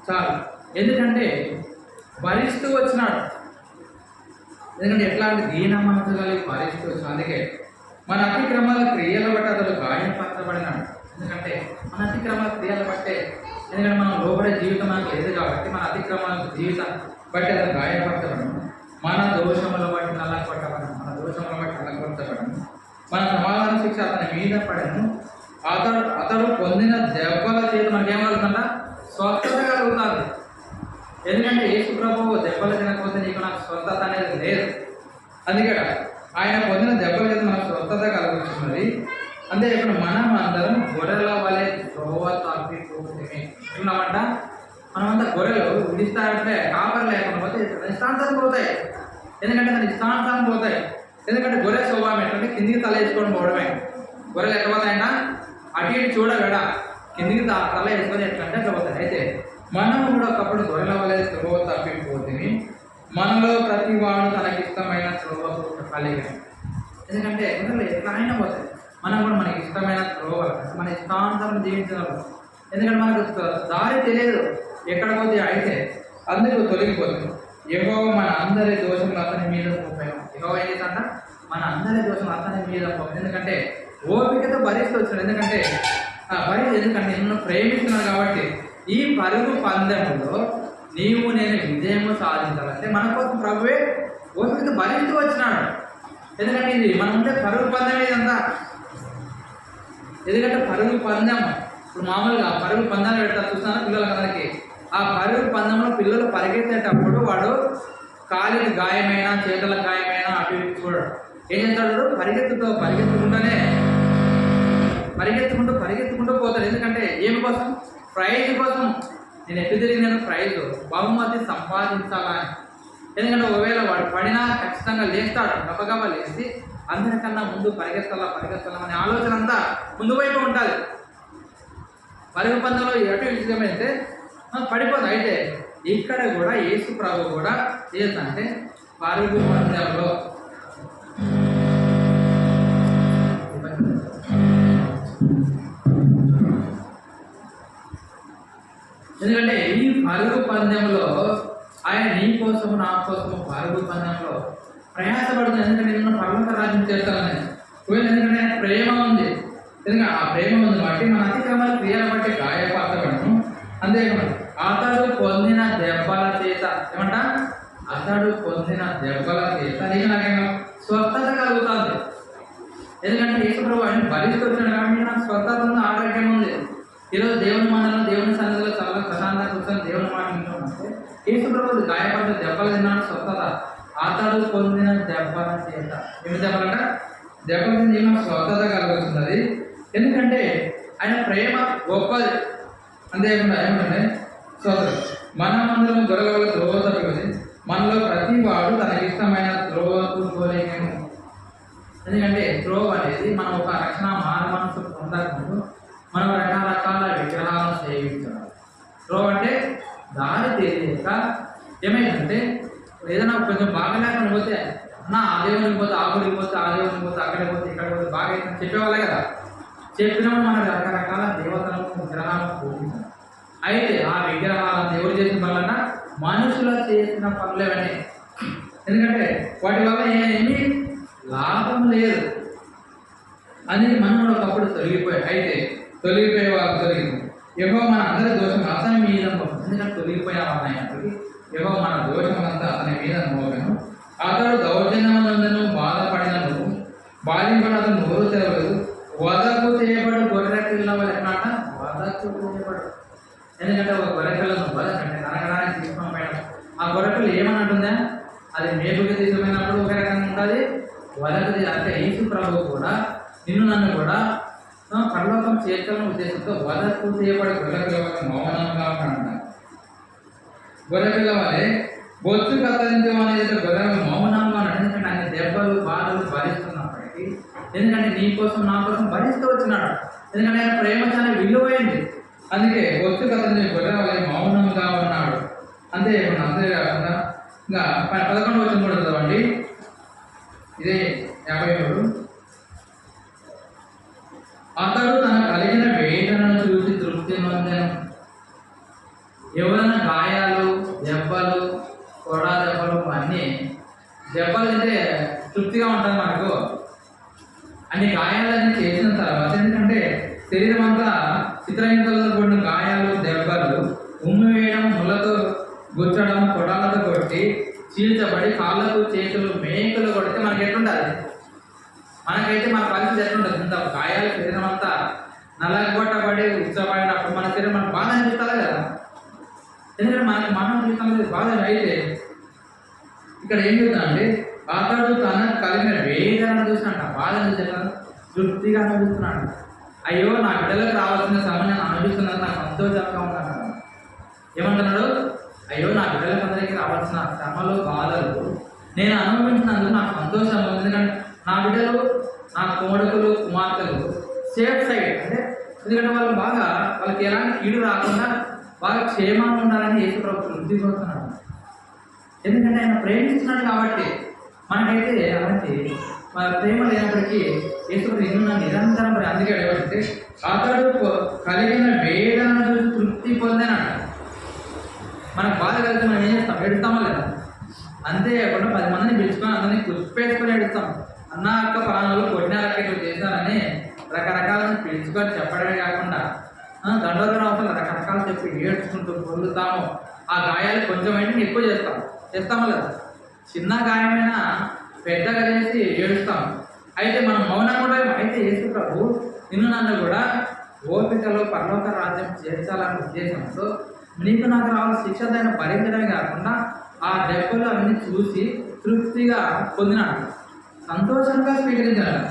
చాలు. ఎందుకంటే భరిస్తూ వచ్చినాడు. ఎందుకంటే ఎట్లాంటి దీన మనసు కలిగి భరిస్తూ వచ్చినాడు. అందుకే మన అతిక్రమాల క్రియల బట్టి అతడు గాయపరచబడినాడు. ఎందుకంటే మన అతిక్రమాల క్రియల బట్టే, ఎందుకంటే మనం లోపడే జీవితం మనకు లేదు కాబట్టి మన అతిక్రమాల జీవితం బట్టి అతను గాయపరచబడము. మన దోషముల బట్టి నల్లగొట్టబడము. మన దోషముల బట్టి నల్లగొట్టబడము. మన సమాధాన శిక్ష అతని మీద పడను. అతడు పొందిన దెబ్బల చేతి మనకేమవుతుందంట? స్వస్థత కలుగుతుంది. ఎందుకంటే యేసు ప్రభువు దెబ్బలు తినకపోతే నీకు నాకు స్వస్థత అనేది లేదు. అందుకే ఆయన పొందిన దెబ్బల చేత మనకు స్వస్థత కలుగుతున్నది. అంతే ఇప్పుడు మనం అందరం గొర్రెల వలె త్రోవ తప్పిపోతుంది. ఉన్నామంట మనమంతా గొర్రెలు విడిస్తారంటే కాపరి లేకుండా పోతే ఇష్టానుసారం పోతాయి. ఎందుకంటే తన ఇష్టానుసారం పోతాయి. ఎందుకంటే గొర్రె స్వభావం ఏంటంటే కిందికి తల వేసుకొని పోవడమే. గొర్రెలు ఎట్లా పోతాయంట? అటు ఇటు చూడగడ కిందికి తల వేసుకొని ఎట్లంటే అట్లా పోతాయి. అయితే మనం కూడా ఒకప్పుడు గొర్రెల వలె త్రోవ తప్పిపోతుంది. మనలో ప్రతి వాడు తనకిష్టమైన త్రోవ కలిగి. ఎందుకంటే గొర్రెలు ఎట్లా అయినా పోతాయి. మనం కూడా మనకి ఇష్టమైన త్రోవ, మన ఇష్టానుసారం జీవించగలం. ఎందుకంటే మనకు దారి తెలియదు ఎక్కడ పోతే అయితే, అందుకు తొలగిపోతుంది. యెహోవా మన అందరి దోషములు అతని మీద మోపాను. యెహోవా ఏం చేశాడంట? మన అందరి దోషం అతని మీద మోపాను. ఎందుకంటే ఓపికతో భరిస్తూ వచ్చాడు. ఎందుకంటే నిన్ను ప్రేమిస్తున్నాడు కాబట్టి. ఈ పరుగు పందెంలో నీవు నేను విజయము సాధించాలంటే మన కోసం ప్రభువే ఓపికతో భరిస్తూ వచ్చినాడు. ఎందుకంటే ఇది మనం ఉంటే పరుగు పందెం ఇదంతా. ఎందుకంటే పరుగు పందెం ఇప్పుడు మామూలుగా పరుగు పందాలు పెడతారు చూస్తాను పిల్లలకి. ఆ పరుగు పందెంలో పిల్లలు పరిగెత్తేటప్పుడు వాడు కాలికి గాయమైనా చేతుల గాయమైనా అటు ఇటు చూడడు. ఏం చేస్తాడు? పరిగెత్తుకుంటూ పోతాడు. ఎందుకంటే ఏమి కోసం? ప్రైజ్ కోసం. నేను ఎటు తిరిగినాను? ప్రైజ్, బహుమతి సంపాదించాలని. ఎందుకంటే ఒకవేళ వాడు పడినా ఖచ్చితంగా లేస్తాడు. గబగబా లేచి అందరికన్నా ముందు పరిగెత్తాలని ఆలోచన అంతా ముందు వైపు ఉంటుంది. పరుగు పందెంలో ఎటు విషయమైతే పడిపోదు. అయితే ఇక్కడ కూడా యేసు ప్రభు కూడా ఏంటంటే పరుగు పందెంలో ఎందుకంటే ఈ పరుగు పందెంలో ఆయన నీ కోసం నా కోసం పరుగు పందెంలో ప్రయాసపడుతుంది. ఎందుకంటే నిన్ను పర్వత రాజ్యం చేస్తానని. ఎందుకంటే ప్రేమ ఉంది. ఎందుకంటే ఆ ప్రేమ ఉంది బట్టి మన అతిక్రమాల క్రియల బట్టి గాయపరచబడము. అంతేకాదు అతడు పొందిన దెబ్బల చేత నీకు నాకేమో స్వస్థత కలుగుతుంది. ఎందుకంటే యేసు ప్రభు ఆయన భరిస్తూ వచ్చాడు కాబట్టి నాకు స్వస్థత ఉంది, ఆరోగ్యం ఉంది. ఈరోజు దేవుని మండలం దేవుని సన్నిధిలో చాలా ప్రశాంతంగా కూర్చొని దేవుని మాట వింటున్నామంటే యేసు ప్రభు గాయపడిన దెబ్బలు తిన్నాడు, స్వస్థత. అతడు పొందిన దెబ్బల చేత. ఏమి దెబ్బలంట? దెబ్బల తిన్న స్వస్థత కలుగుతున్నది. ఎందుకంటే ఆయన ప్రేమ గొప్పది. అంతేకాకుండా ఏమంటే సోదరు మనమందరం గొడవల త్రోవ తప్పిపోతే మనలో ప్రతి వాడు తనకిష్టమైన త్రోవకు పోలేము. ఎందుకంటే త్రోవ అనేది మనం ఒక రక్షణ మనసు పొందకముందు మనం రకరకాల విగ్రహాలను సేవించాలి. త్రోవ అంటే దారి తెలియక ఏమైందంటే ఏదైనా కొంచెం బాగా లేకుండా పోతే ఆ దేవునికి పోతే ఆ గుడికి పోతే ఆ దేవునికి పోతే అక్కడికి పోతే ఇక్కడ పోతే బాగా అయితే చెప్పేవాళ్ళే కదా. చెప్పినప్పుడు మన రకరకాల దేవతలకు విగ్రహాలను పూజించాలి. అయితే ఆ విగ్రహాలను ఎవరు చేసిన పనులన్నా మనుషులు చేసిన పనులేవన్నీ. ఎందుకంటే వాటి వల్ల ఏమీ లాభం లేదు అని మనం ఒకప్పుడు తొలగిపోయాయి. అయితే తొలగిపోయే వాళ్ళు తొలగింది. యెహోవా మన అందరి దోషం అతని మీద మోపను. ఎందుకంటే తొలగిపోయే వాళ్ళకి యెహోవా మన దోషం అంతా అతని మీద మోపను. అతడు దౌర్జన్యమునందును బాధపడినను బాధింపడు, అతను నోరు తెరవలేదు. వదకు చేయబడు గొర్రె పిల్ల వాళ్ళు ఎట్లా వదకు చేయబడు. ఎందుకంటే ఒక గొర్రెపిల్లను వదకంటే నరకడానికి తీసుకుపోయాడు. ఆ గొర్రెపిల్ల ఏమని అంటుందా? అది మేపుకి తీసుకుపోయినప్పుడు ఒక రకంగా ఉంటుంది, వదకు. అంటే యేసు ప్రభు కూడా నిన్ను నన్ను కూడా పరలోకం చేర్చాలని ఉద్దేశంతో వదకు చేయబడి గొర్రెపిల్ల వాళ్ళ మౌనంగా అంటారు. గొర్రెపిల్ల వాళ్ళే బొత్తు కత్తిరించే అనేది గొర్రె మౌనంగా ఉన్నాడు. ఎందుకంటే ఆయన దెబ్బలు బాధలు భరిస్తున్నప్పటికీ, ఎందుకంటే నీ కోసం నా కోసం భరిస్తూ వచ్చినాడు. ఎందుకంటే ఆయన ప్రేమ చాలా విలువైంది. అందుకే బొత్తు కత్తిరించే గొర్రె వాళ్ళే మౌనంగా ఉన్నాడు. అంతేకాకుండా ఇంకా 11వ వచనం కూడా చదవండి. ఇదే 53. అతడు తన కలిగిన వేదనను చూసి తృప్తి నొందెను. ఎవరైనా గాయాలు, దెబ్బలు, కొడా దెబ్బలు అన్నీ దెబ్బలు అంటే తృప్తిగా ఉంటుంది మనకు. అన్ని గాయాలన్నీ చేసిన తర్వాత ఎందుకంటే శరీరం అంతా చిత్రహింసలతో కూడిన గాయాలు, దెబ్బలు, ఉమ్మి వేయడం, ముళ్ళతో గుచ్చడం, కొడాలతో కొట్టి చీల్చబడి కాళ్ళకు చేతులు మేకలు కొడితే మనకి ఎట్లుంటుంది? మనకైతే మన పరిస్థితి ఎట్లుంటుంది? ఇంత గాయాలు శరీరం అంతా నల్లగొట్టబడి ఉచ్చబడినప్పుడు మన శరీరం మనకు బాధ అనిపిస్తుంది కదా. ఎందుకంటే మనకి మానవ జీవితంలో బాధ. అయితే ఇక్కడ ఏం చెప్తానంటే అతడు తన కలిగిన వేదన చూసినట్ట, బాధను చూసాను తృప్తిగా అనుభవిస్తున్నాడు. అయ్యో నా బిడ్డలకు రావాల్సిన సమయం నేను అనుభవిస్తున్నాను, నాకు సంతోషంగా ఉన్నాను. ఏమంటున్నాడు? అయ్యో నా బిడ్డలకు అందరికీ రావాల్సిన శ్రమలు, బాధలు నేను అనుభవించినందుకు నాకు సంతోషం ఉంది. ఎందుకంటే నా బిడ్డలు, నా కోడకులు, కుమార్తెలు సేఫ్ సైడ్. అంటే ఎందుకంటే వాళ్ళకి ఎలాంటి కీడు రాకుండా బాగా క్షేమంగా ఉండాలని యేసు ప్రభు ఉద్దేశిస్తున్నాడు. ఎందుకంటే ఆయన ప్రేమిస్తున్నాడు కాబట్టి. మనకైతే అలాంటి మన ప్రేమ లేనప్పటికీ యేసు నిన్ను నిరంతరం అందుకే అడగబడితే అతడు కలిగిన వేదన చూసి తృప్తి పొందానంట. మనకు బాధ కలిగితే మనం ఏం చేస్తాం? ఎడుస్తామా లేదా? అంతేకాకుండా 10 మందిని పిలుచుకొని అందరినీ కుప్పేసుకొని ఎడుస్తాం. అన్న అక్క ప్రాణాలు కొట్టినారక్క ఇట్లా చేశారని రకరకాలను పిలుచుకొని చెప్పడమే కాకుండా దండోదర అవసరం రకరకాలు చెప్పి ఏడ్చుకుంటూ పొందుతాము. ఆ గాయాలు కొంచెం అయితే ఎక్కువ చేస్తామా లేదా? చిన్న గాయమైనా పెద్దగా చేసి ఏడుస్తాం. అయితే మనం మౌనం కూడా అయితే యేసు ప్రభు నిన్ను నన్ను కూడా ఓపికలో పరలోక రాజ్యం చేర్చాలనే ఉద్దేశంతో నీకు నాకు రావాల్సిన శిక్ష దాన్ని భరించడమే కాకుండా ఆ దెబ్బలు అవన్నీ చూసి తృప్తిగా పొందినాడు, సంతోషంగా స్వీకరించాడు.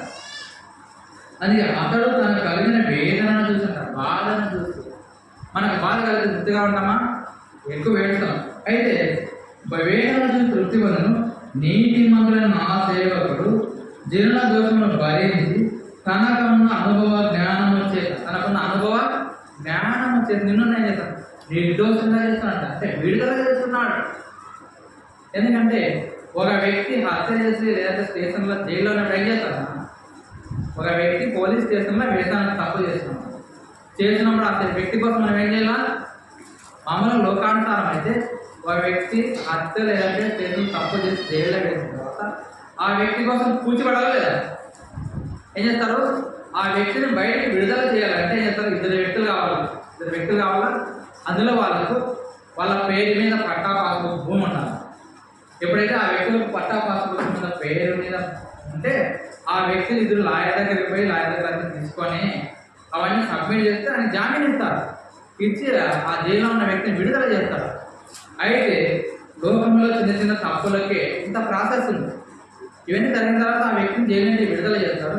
అది అతడు తనకు కలిగిన వేదనను చూసాడు, బాధను చూసి. మనకు బాధ కలిగి తృప్తిగా ఉంటామా? ఎక్కువ వేడుస్తాం. అయితే వేదన చూసి తృప్తి పొందను. నీతి మంతులైన నా సేవకుడు జీర్ణ దోషమును భరించి తనకున్న అనుభవ జ్ఞానము చేత నిన్ను నేను చేస్తాను నిర్దోషంగా చేస్తున్నాడు, అంటే విడుదల చేస్తున్నాడు. ఎందుకంటే ఒక వ్యక్తి హత్య చేసి లేదా స్టేషన్లో జైల్లో ఏం చేస్తాడు? ఒక వ్యక్తి పోలీస్ స్టేషన్లో వేసానికి తప్పు చేసినప్పుడు అసలు వ్యక్తి కోసం మనం ఏం చేయాలా? మామూలు లోకానుసారం అయితే ఒక వ్యక్తి హత్య లేదంటే స్టేషన్ తప్పు చేసి జైల్లో వేసిన తర్వాత ఆ వ్యక్తి కోసం కూర్చోబడాలి లేదా? ఏం చేస్తారు? ఆ వ్యక్తిని బయటకు విడుదల చేయాలంటే ఏం చేస్తారు? ఇద్దరు వ్యక్తులు కావాలా. అందులో వాళ్ళ పేరు మీద పట్టా పాస్బుక్ భూమి ఉండాలి. ఎప్పుడైతే ఆ వ్యక్తులకు పట్టా పాస్బుక్ మీద పేరు మీద ఉంటే ఆ వ్యక్తులు ఇద్దరు లాయర్ దగ్గరికి పోయి లాయర్ దగ్గర తీసుకొని అవన్నీ సబ్మిట్ చేస్తే ఆయన జామీన్ ఇస్తారు. ఇచ్చి ఆ జైల్లో ఉన్న వ్యక్తిని విడుదల చేస్తారు. అయితే లోకంలో చిన్న చిన్న తప్పులకే ఇంత ప్రాసెస్ ఉంది. ఇవన్నీ జరిగిన తర్వాత ఆ వ్యక్తిని జైలు నుంచి విడుదల చేస్తారు.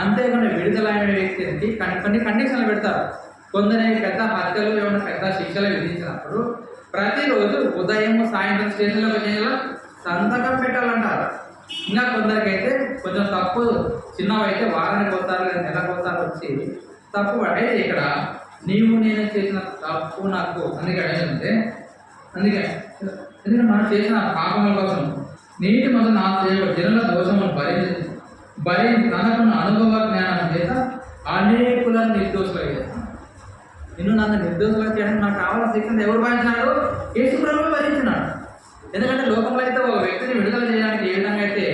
అంతేకాకుండా విడుదల అయిన వ్యక్తికి కొన్ని కండిషన్లు పెడతారు. కొందరికి పెద్ద హత్యలు ఏమైనా పెద్ద శిక్షలు విధించినప్పుడు ప్రతిరోజు ఉదయం సాయంత్రం స్టేషన్లోకి చేయాల సంతకం పెట్టాలంటారు. ఇంకా కొందరికైతే కొంచెం తప్పు చిన్నవైతే వారానికి పోతారు లేదా నెలకు పోతారు వచ్చి తప్పు పడే ఇక్కడ నీవు నేను చేసిన తప్పు నాకు అందుకే ఎందుకంటే మనం చేసిన పాపముల కోసం నీటి మొదలు నా సేవ జనుల దోషమును భరించి తనకున్న అనుభవ జ్ఞానం చేత అనేకులను నిర్దోషులుగా చేస్తాను. నిన్ను నన్ను నిర్దోషులుగా చేయడానికి నాకు కావాల్సిన శిక్షణ ఎవరు భరించినాడు? యేసు ప్రభువు భరించినాడు. ఎందుకంటే లోకంలో అయితే ఒక వ్యక్తిని విడుదల చేయడానికి ఏ విధంగా అయితే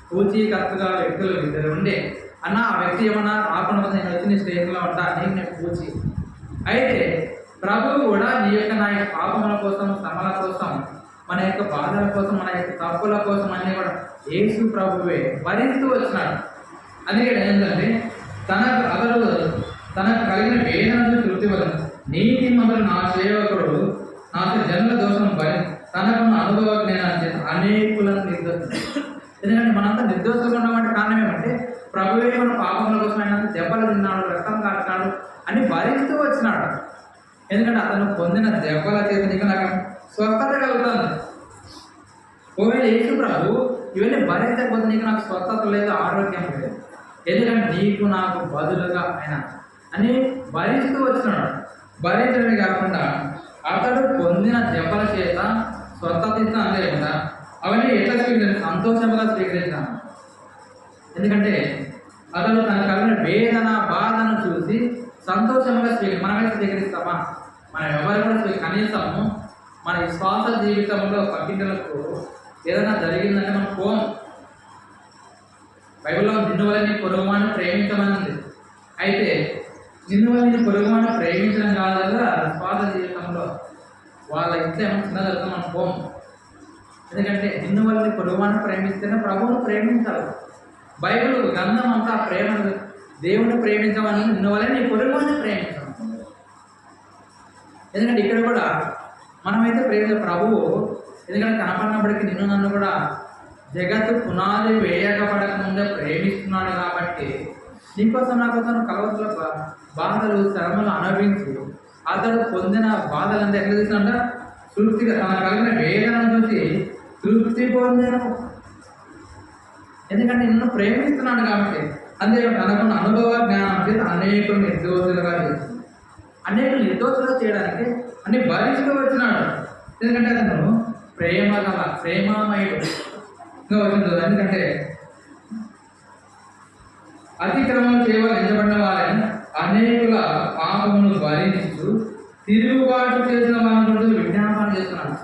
పూచీకత్తుగా వ్యక్తులు ఇద్దరు ఉండే అన్న ఆ వ్యక్తి ఏమన్నా రాకుండా నేను వచ్చి నీ స్టేషన్లో ఉంటా నేను పూచి. అయితే ప్రభువు కూడా నీ యొక్క నా యొక్క పాపముల కోసం శ్రమల కోసం మన యొక్క బాధల కోసం మన యొక్క తప్పుల కోసం అన్నీ కూడా యేసు ప్రభువే భరిస్తూ వచ్చినాడు. అందుకే ఏంటంటే తనకు కలిగిన వేదనను తృప్తి వల్ల నీతి మొదలు నా సేవకుడు నాకు జన్మ దోషం భరి తనకున్న అనుభవ జ్ఞానం చేత అనేకులను నిర్దోషం. ఎందుకంటే మనంతా నిర్దోషంగా ఉండమంటే కారణం ఏమంటే ప్రభువే మన పాపముల కోసం ఆయన దెబ్బలు తిన్నాడు, రక్తం కాచినాడు అని భరిస్తూ వచ్చినాడు. ఎందుకంటే అతను పొందిన దెబ్బల చేత నీకు నాకు స్వస్థత కలుగుతుంది. ఒకవేళ యేసు ప్రభు ఇవన్నీ భరించకపోతే నీకు నాకు స్వస్థత లేదు, ఆరోగ్యం లేదు. ఎందుకంటే నీకు నాకు బదులుగా ఆయన అని భరిస్తూ వచ్చినాడు. భరించడమే కాకుండా అతడు పొందిన దెబ్బల చేత స్వస్థత ఇస్తాను లేకుండా అవన్నీ ఎట్లా సంతోషంగా స్వీకరించాను. ఎందుకంటే అతడు తన కలిగిన వేదన బాధను చూసి సంతోషంగా మనమైతే స్వీకరిస్తామా? మనం ఎవరు కూడా కనీసము మన విశ్వాస జీవితంలో పక్కింటలకు ఏదైనా జరిగిందంటే మనం పోం. బైబిల్లో నిన్ను వల్ల పొరుగువాన్ని ప్రేమించమని ఉంది. అయితే నిన్ను వల్ల పొరుగువాన్ని ప్రేమించడం కాదు కదా విశ్వాస జీవితంలో వాళ్ళ ఇంట్లో ఏమైనా చిన్న జరుగుతుంది మనం పోం. ఎందుకంటే నిన్ను వల్ల పొరుగువాన్ని ప్రేమిస్తేనే ప్రభువును ప్రేమించాలి. బైబిల్ గ్రంథం అంతా ప్రేమ దేవుని ప్రేమించమని నిన్ను వల్ల నీ పొరుగువాన్ని ప్రేమించాలి. ఎందుకంటే ఇక్కడ కూడా మనమైతే ప్రేమించే ప్రభువు ఎందుకంటే కనపడినప్పటికీ నిన్ను నన్ను కూడా జగత్తు పునాది వేయకపడక ముందే ప్రేమిస్తున్నాడు. కాబట్టి నీకోసం నా కోసం కలవతుల బాధలు శ్రమలు అనుభవించి అతడు పొందిన బాధలంతా ఎట్లా చూసినంట తృప్తిగా తన కలిగిన వేదనను చూసి తృప్తి పొందాను. ఎందుకంటే నిన్ను ప్రేమిస్తున్నాడు కాబట్టి అంతే తనకున్న అనుభవ జ్ఞానం చేత అనేకులు నిర్దోషులుగా చేస్తుంది. అనేకులు నిర్దోషులుగా చేయడానికి అన్ని భరిస్తూ వచ్చినాడు. ఎందుకంటే అతను ప్రేమమయుడు ఇంకా వచ్చింది. ఎందుకంటే అతిక్రమం చేయవలసి ఎంచబడిన వారిని అనేకుల పాపమును భరించు తిరుగుబాటు చేసిన వారి విజ్ఞాపన చేస్తున్నాడు.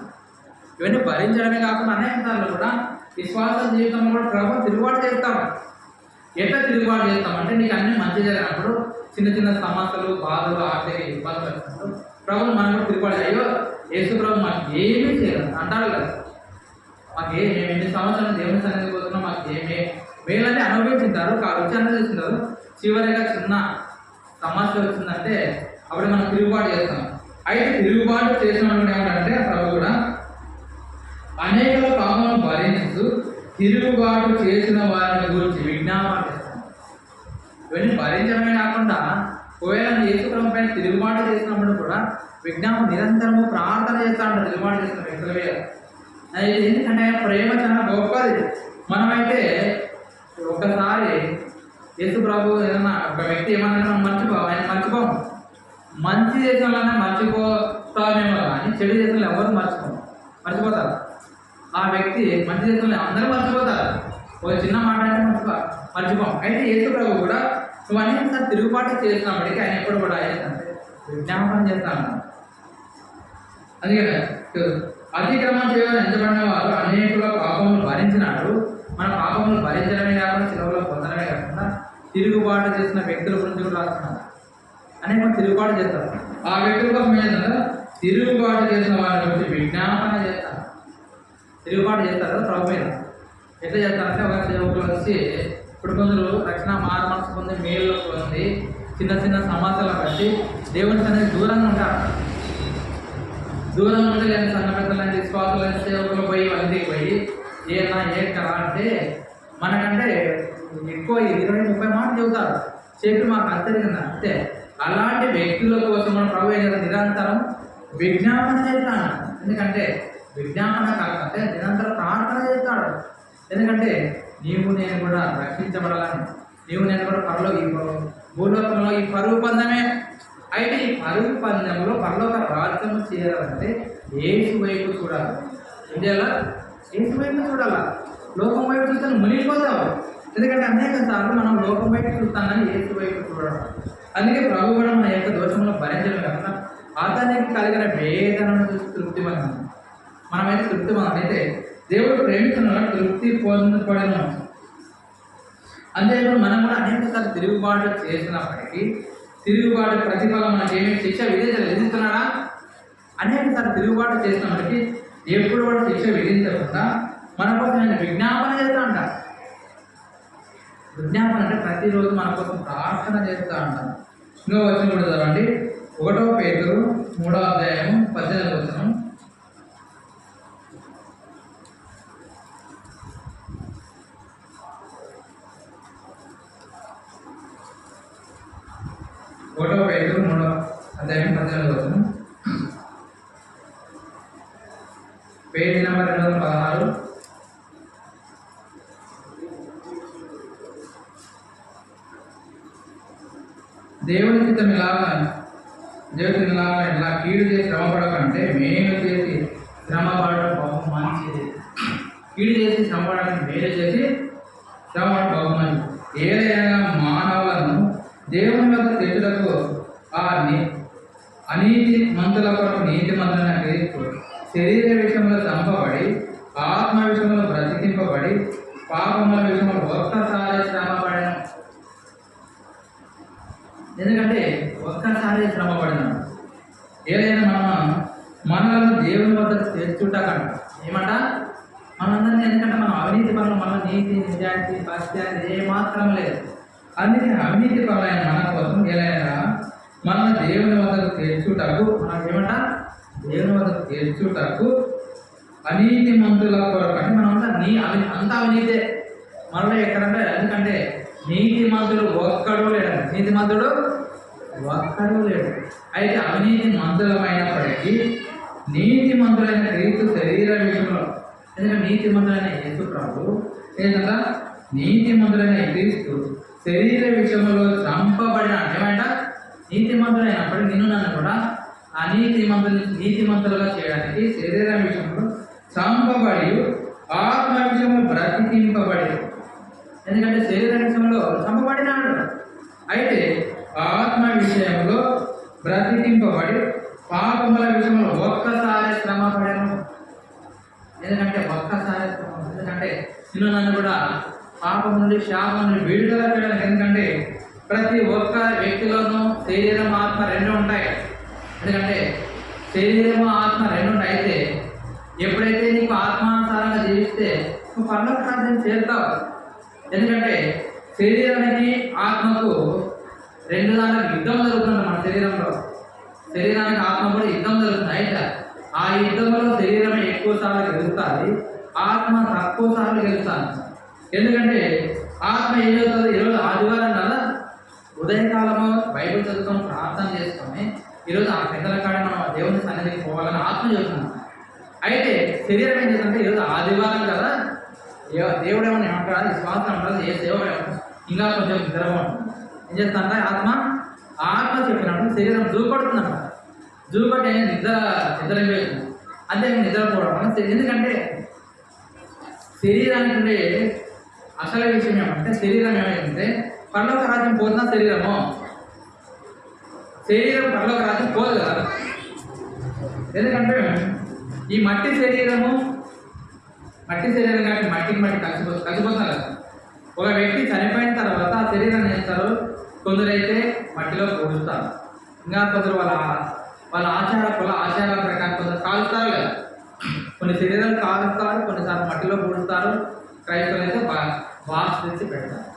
ఇవన్నీ భరించడమే కాకుండా అనేక సార్లు కూడా విశ్వాస జీవితంలో కూడా ప్రభు తిరుగుబాటు చేస్తాం. ఎట్లా తిరుగుబాటు చేస్తామంటే నీకు అన్ని మంచి జరిగినప్పుడు చిన్న చిన్న సమస్యలు బాధలు ఆర్థిక ఇబ్బందులు వచ్చినప్పుడు ప్రభుత్వం మనం కూడా తిరుగుబాటు అయ్యో యేసు ప్రభు మాకు ఏమీ చేయదు అంటారు కదా. మాకు మేము ఎన్ని సంవత్సరాలు దేవుని సన్నిధికి పోతున్నాం, మాకు ఏమే మేలని అనుభవించుంటారు, విచారణ చేస్తుంటారు. చివరిగా చిన్న సమస్య వచ్చిందంటే అప్పుడు మనం తిరుగుబాటు చేస్తాం. అయితే తిరుగుబాటు చేసినప్పుడు ఏమంటే ప్రభు కూడా అనేక పాపములను భరించు తిరుగుబాటు చేసిన వారిని గురించి విజ్ఞాపన చేస్తాం. ఇవన్నీ భరించడమే కాకుండా ఒకవేళ యేసుప్రభు పైన తిరుగుబాటు చేసినప్పుడు కూడా విజ్ఞాపన నిరంతరము ప్రార్థన చేస్తా ఉంటారు తిరుగుబాటు చేసిన వ్యక్తుల మీద. ఎందుకంటే ప్రేమ చాలా గొప్పది. మనమైతే ఒక్కసారి యేసుప్రభు ఏదన్నా ఒక వ్యక్తి ఏమన్నా మనం ఆయన మర్చిపోము. మంచి దేశంలోనే మర్చిపోతామేమో కానీ చెడు దేశంలో ఎవరు మర్చిపోతారు. ఆ వ్యక్తి మంచి దేశంలో అందరూ మర్చిపోతారు. ఒక చిన్న మాట అంటే మర్చిపోం. అయితే యేసుప్రభు కూడా నువ్వు అనేకసారి తిరుగుబాటు చేసినప్పటికీ ఆయన ఎప్పుడు కూడా ఏంటంటే విజ్ఞాపన చేస్తాను. అందుకనే అతిక్రమం చేయడం ఎంచబడిన వారు అనేకుల పాపములు భరించినట్టు మన పాపములు భరించడమే కాకుండా శిలువలో పొందడమే కాకుండా తిరుగుబాటు చేసిన వ్యక్తుల గురించి కూడా రాస్తున్నారు. అనేక తిరుగుబాటు చేస్తారు. ఆ వ్యక్తుల కోసం ఏంటంటే తిరుగుబాటు చేసిన వారి గురించి విజ్ఞాపన చేస్తారు. తిరుగుబాటు చేస్తారు ప్రభు మీద. ఎట్లా చేస్తారంటే ఒక సేవకులు వచ్చి ఇప్పుడు కొందరు రక్షణ మారు మనసు పొంది మేలు పొంది చిన్న చిన్న సమస్యలు బట్టి దేవుని అనేది దూరంగా ఉంటారు. దూరంగా ఉంటే లేని సంఘ పెద్దలని విశ్వాసాలు సేవకులు పోయి ఇంటికి పోయి ఏనా కదా అంటే మనకంటే ఎక్కువ 20-30 మాటలు చెబుతారు. చెప్పి మాకు అంతరిగింది అంతే. అలాంటి వ్యక్తుల కోసం మన ప్రభు నిరంతరం విజ్ఞాపన చేస్తాడు. ఎందుకంటే విజ్ఞాపన కాకపోతే నిరంతరం ప్రార్థన చేస్తాడు. ఎందుకంటే నీవు నేను కూడా రక్షించబడాలని, నీవు నేను కూడా భూలోకంలో ఈ పరుగు పందెమే. అయితే ఈ పరుగు పందెంలో పరలోక రాజ్యం చేయాలంటే యేసు వైపు చూడాలి. ఇండియాలో యేసు వైపు చూడాలా. లోకం వైపు చూస్తే మునిగిపోతావు. ఎందుకంటే అనేక సార్లు మనం లోకం వైపు చూస్తానని యేసు వైపు చూడడం. అందుకే ప్రభు కూడా మన యొక్క దోషంలో భరించడం కాకుండా అతనికి కలిగిన వేదనను చూసి తృప్తి మనమైతే తృప్తి అయితే దేవుడు ప్రేమిస్తున్న తృప్తి పొందబడిన. అంతేకాదు మనం కూడా అనేక సార్లు తిరుగుబాటు చేసినప్పటికీ తిరుగుబాటు ప్రతిఫలం మనకి ఏమేమి శిక్ష విధిస్తున్నాడా? అనేక సార్లు తిరుగుబాటు చేసినప్పటికీ ఎప్పుడు కూడా శిక్ష విధించకుండా మన కోసం ఆయన విజ్ఞాపన చేస్తూ ఉంటారు. విజ్ఞాపన అంటే ప్రతిరోజు మన కోసం ప్రార్థన చేస్తూ ఉంటారు. ఇంకో వచనం కూడా చదవండి. 1 పేతురు 3వ అధ్యాయం 18వ వచనం. పేతురు 3వ అధ్యాయం 18వ వచనం. Page number 216. దేవుని చిత్తం ఇలా కీడు చేసి శ్రమపడకంటే మేలు చేసి శ్రమపడడం బహు మంచిది. కీడు చేసి శ్రమపడకంటే మేలు చేసి శ్రమపడడం బహు మంచిది. ఏదైనా మానవులను దేవుని వద్ద తెచ్చుటకు అనీతి మంతుల కొరకు నీతి మంతులైన క్రీస్తు శరీర విషయంలో చంపబడి ఆత్మ విషయంలో బ్రతికింపబడి పాపముల విషయంలో ఒక్కసారి శ్రమపడిన. ఎందుకంటే ఒక్కసారి శ్రమపడినాడు. ఏదైనా మనలను దేవుని వద్ద తెచ్చుటకంట ఏమంట మనందరినీ. ఎందుకంటే మనం అవినీతి పనులు మన నీతి నిజాయితీ భక్తి ఏమాత్రం లేదు. అందుకే అవినీతి పనులైన మన కోసం ఏదైనా మనల్ని దేవుని వద్దకు తెచ్చుటకు మనకు ఏమంట దేవుని వద్దకు తెచ్చుటకు అనీతి మంతుల కొరకు అంటే మనం అంతా అవినీతే మనలో ఎక్కడంటే. ఎందుకంటే నీతి మంతుడు ఒక్కడు లేడు. నీతి మంతుడు ఒక్కడు లేడు. అయితే అవినీతి మంతులమైనప్పటికీ నీతి మంతులైన క్రీస్తు శరీర విషయంలో, ఎందుకంటే నీతి మంతులైన యేసు ప్రభు ఏంటంటే నీతి మంతులైన క్రీస్తు శరీర విషయంలో చంపబడిన. ఏమంట నీతి మంతులైనప్పటికీ నిన్ను నన్ను కూడా ఆ నీతి మంతులుగా చేయడానికి శరీర విషయంలో చంపబడి ఆత్మ విషయంలో బ్రతికింపబడి. ఎందుకంటే శరీర విషయంలో చంపబడినాడు. అయితే ఆత్మ విషయంలో బ్రతికింపబడి పాపముల విషయంలో ఒక్కసారి శ్రమ పడను. ఎందుకంటే ఒక్కసారి శ్రమ, ఎందుకంటే నిన్ను నన్ను కూడా పాపం నుండి శాపం నుండి విడుదల చేయడానికి. ఎందుకంటే ప్రతి ఒక్క వ్యక్తిలోనూ శరీరం ఆత్మ రెండు ఉంటాయి. ఎందుకంటే శరీరము ఆత్మ రెండు ఉంటాయి. అయితే ఎప్పుడైతే నీకు ఆత్మానుసారంగా జీవిస్తే నువ్వు పరలోక రాజ్యం చేరుతావు. ఎందుకంటే శరీరానికి ఆత్మకు రెండు దానికి యుద్ధం జరుగుతుంది. మన శరీరానికి ఆత్మ కూడా యుద్ధం జరుగుతుంది. అయితే ఆ యుద్ధంలో శరీరం ఎక్కువ సార్లు గెలుస్తుంది, ఆత్మ తక్కువ సార్లు గెలుస్తుంది. ఎందుకంటే ఆత్మ ఏం చేస్తుంది, ఈరోజు ఆదివారం కదా ఉదయకాలము బైబిల్ చదువుకొని ప్రార్థన చేసుకొని ఈరోజు ఆ పెద్దల కాడ మనం దేవుని సన్నిధికి పోవాలని ఆత్మ చెబుతున్నాం. అయితే శరీరం ఏం చేస్తుందంటే ఈరోజు ఆదివారం కదా, దేవుడు ఏమన్నా ఏమంటారు, విశ్వాసం ఉంటుంది, ఏ దేవుడు ఏమంటారు, ఇంకా కొంచెం నిద్రగా ఉంటుంది. ఏం చేస్తుందంటే ఆత్మ చెప్పినప్పుడు శరీరం జూకొడుతుందంట. జూకొట్టి నిద్రపోతుంది. అంతే నిద్రపోవడం వల్ల. ఎందుకంటే శరీరానికి ఉండే అసలు విషయం ఏమంటే, శరీరం ఏమైందంటే పరలోక రాజ్యం పోతున్నా శరీరం పరలోక రాజ్యం పోదు కదా. ఎందుకంటే ఈ మట్టి శరీరం కానీ మట్టి కలిసిపోతున్నారు కదా. ఒక వ్యక్తి చనిపోయిన తర్వాత ఆ శరీరాన్ని చేస్తారు, కొందరైతే మట్టిలో పూడుస్తారు, ఇంకా కొందరు వాళ్ళ ఆచారాల ప్రకారం కొందరు కాలుస్తారు కదా. కొన్ని శరీరాలు కాలుస్తారు, కొన్నిసార్లు మట్టిలో పూడుస్తారు. క్రైస్తవులు అయితే బాక్స్ తెచ్చి పెడతారు.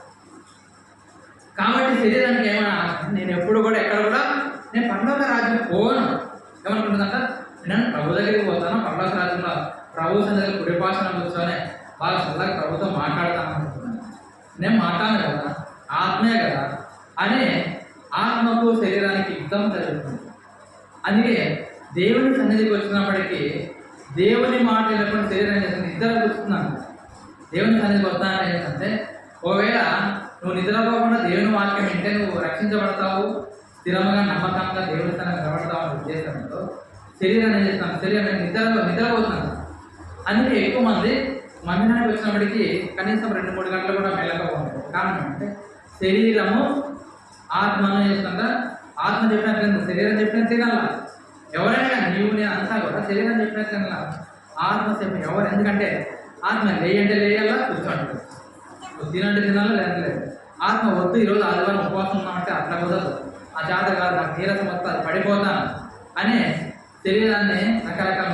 కాబట్టి శరీరానికి ఏమైనా నేను ఎప్పుడు కూడా ఎక్కడ కూడా నేను పరలోక రాజ్యం పోను. ఏమనుకుంటుందంట, నేను ప్రభు దగ్గరికి పోతాను, పరలోక రాజ్యంలో ప్రభు సన్నిధిలో కుడిపాసన కూర్చొని వాళ్ళ సొంతగా ప్రభుతో మాట్లాడతాను అనుకుంటున్నాను. నేను మాట్లాడను కదా, ఆత్మే కదా అని ఆత్మకు శరీరానికి యుద్ధం జరుగుతుంది. అందుకే దేవుని సన్నిధికి వచ్చినప్పటికీ దేవుని మాట వినప్పుడు శరీరం చేస్తుంది, నిద్ర కూర్చున్నాను. దేవుని సన్నిధికి వస్తానని ఏంటంటే, ఒకవేళ నువ్వు నిద్రపోకుండా దేవుని వాక్యం వింటే నువ్వు రక్షించబడతావు, స్థిరంగా నమ్మకంగా దేవుని స్థానం నిలబడతావు అని ఉద్దేశంతో శరీరాన్ని ఏం చేస్తాను, శరీరాన్ని నిద్రపోతున్నాను. అందుకే ఎక్కువ మంది మందిరానికి వచ్చినప్పటికీ కనీసం 2-3 గంటలు కూడా మెల్లకపోతుంది. కారణం అంటే శరీరము ఆత్మను చేస్తుందా, ఆత్మ చెప్పినట్టు శరీరం చెప్పినట్టు తినాల. ఎవరైనా నీవు నేను అంతా కూడా శరీరం చెప్పినట్టు తినాల, ఆత్మ చెప్పి ఎవరు. ఎందుకంటే ఆత్మ లేయంటే లేయాలా, కూర్చోండి, తినంటే తినాలా, లేదు. ఆత్మ వద్దు ఈరోజు ఆదివారం ఉపవాసం ఉన్నామంటే అట్లా కుదరదు, ఆ జాతర కాదు, నాకు నీరసం వస్తా పడిపోతాను అని శరీరాన్ని రకరకాల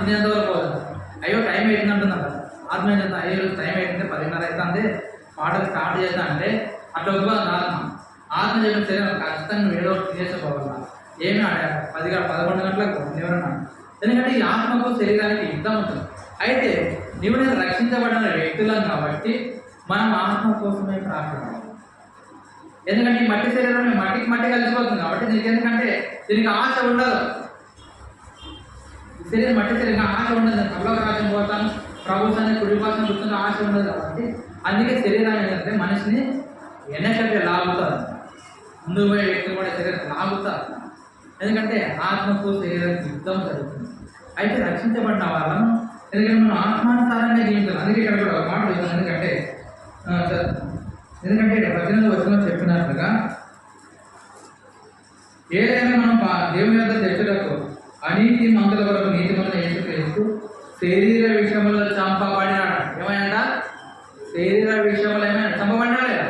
తినేంతవరకు పోతుంది. అయ్యో టైం అవుతుందంటుందంట. ఆత్మ ఏం చేద్దాం, అయ్యో టైం అవుతుంది 10:30 అవుతుంది, పాటలు స్టార్ట్ చేద్దాం అంటే అట్లా వద్దు ఆత్మ చెప్పిన శరీరం ఖచ్చితంగా నువ్వు ఏదో తినేసుకోవాలి. ఏమి 11 గంటలకు ఎవరన్నా. ఎందుకంటే ఈ ఆత్మకు శరీరానికి యుద్ధం ఉంటుంది. అయితే నువ్వు నేను రక్షించబడిన వ్యక్తులం కాబట్టి మనం ఆత్మ కోసమే ప్రార్థన. ఎందుకంటే ఈ మట్టి శరీరం మట్టి కలిసిపోతుంది కాబట్టి దీనికి ఎందుకంటే దీనికి ఆశ ఉండదు. శరీరం మట్టి శరీరం ఆశ ఉండదు. పరలోక రాజ్యం పోతాను, ప్రభుత్వాన్ని కుడిపాసం కూర్చుని ఆశ ఉండదు కాబట్టి అందుకే శరీరాన్ని ఏంటంటే మనిషిని ఎన్నకంటే లాగుతారు. ముందు పోయే వ్యక్తులు కూడా శరీరం లాగుతారు. ఎందుకంటే ఆత్మకు శరీరానికి యుద్ధం జరుగుతుంది. అయితే రక్షించబడిన వాళ్ళను ఎందుకంటే మనం ఆత్మానుసారంగా జీవించాలి. అందుకే ఇక్కడ కూడా ఒక మాట చెప్తాను. ఎందుకంటే 18వ వచనంలో చెప్పినట్లుగా ఏదైనా మనం దేవుని యొక్క తెచ్చుటకు అనీతి మంతుల వరకు నీతి మంతులు యేసుక్రీస్తు శరీర విషయంలో చంపబడినాడు. ఏమైనా శరీర విషయంలో ఏమైనా చంపబడినాడు లేదా?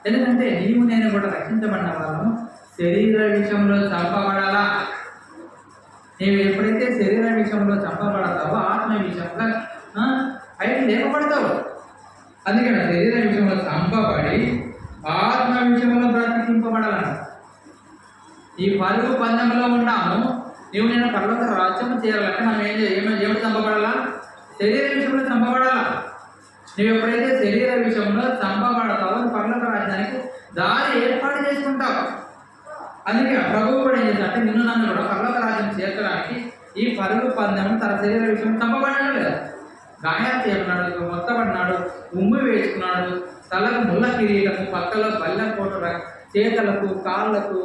ఎందుకంటే నీవు నేను కూడా రక్షించబడిన వాళ్ళము శరీర విషయంలో చంపబడాలా. నీవు ఎప్పుడైతే శరీర విషయంలో చంపబడతావో ఆత్మ విషయంలో అయితే లేపబడతావు. అందుకని శరీర విషయంలో చంపబడి ఆత్మ విషయంలో బ్రతికింపబడాలన్న ఈ పరుగు పందెంలో ఉన్నాము. నీవు నేను పరలోక రాజ్యం చేయాలంటే మనం ఏమిటి చంపబడాలా? శరీర విషయంలో చంపబడాలా. నువ్వు ఎప్పుడైతే శరీర విషయంలో చంపబడతావో పరలోక రాజ్యానికి దారి ఏర్పాటు చేసుకుంటావు. అందుకే ప్రభువు కూడా ఏం చేశాడంటే నిన్ను నన్ను కూడా పరలోక రాజ్యం చేర్చడానికి ఈ పరుగు పందెం తన శరీర విషయం చంపబడినాడు లేదా? గాయాలు చేయబడినాడు, మొత్తబడినాడు, ఉమ్మి వేసుకున్నాడు, తలకు ముళ్ళ కిరీటము, పక్కలో బల్లెం పోటు, చేతులకు కాళ్ళకు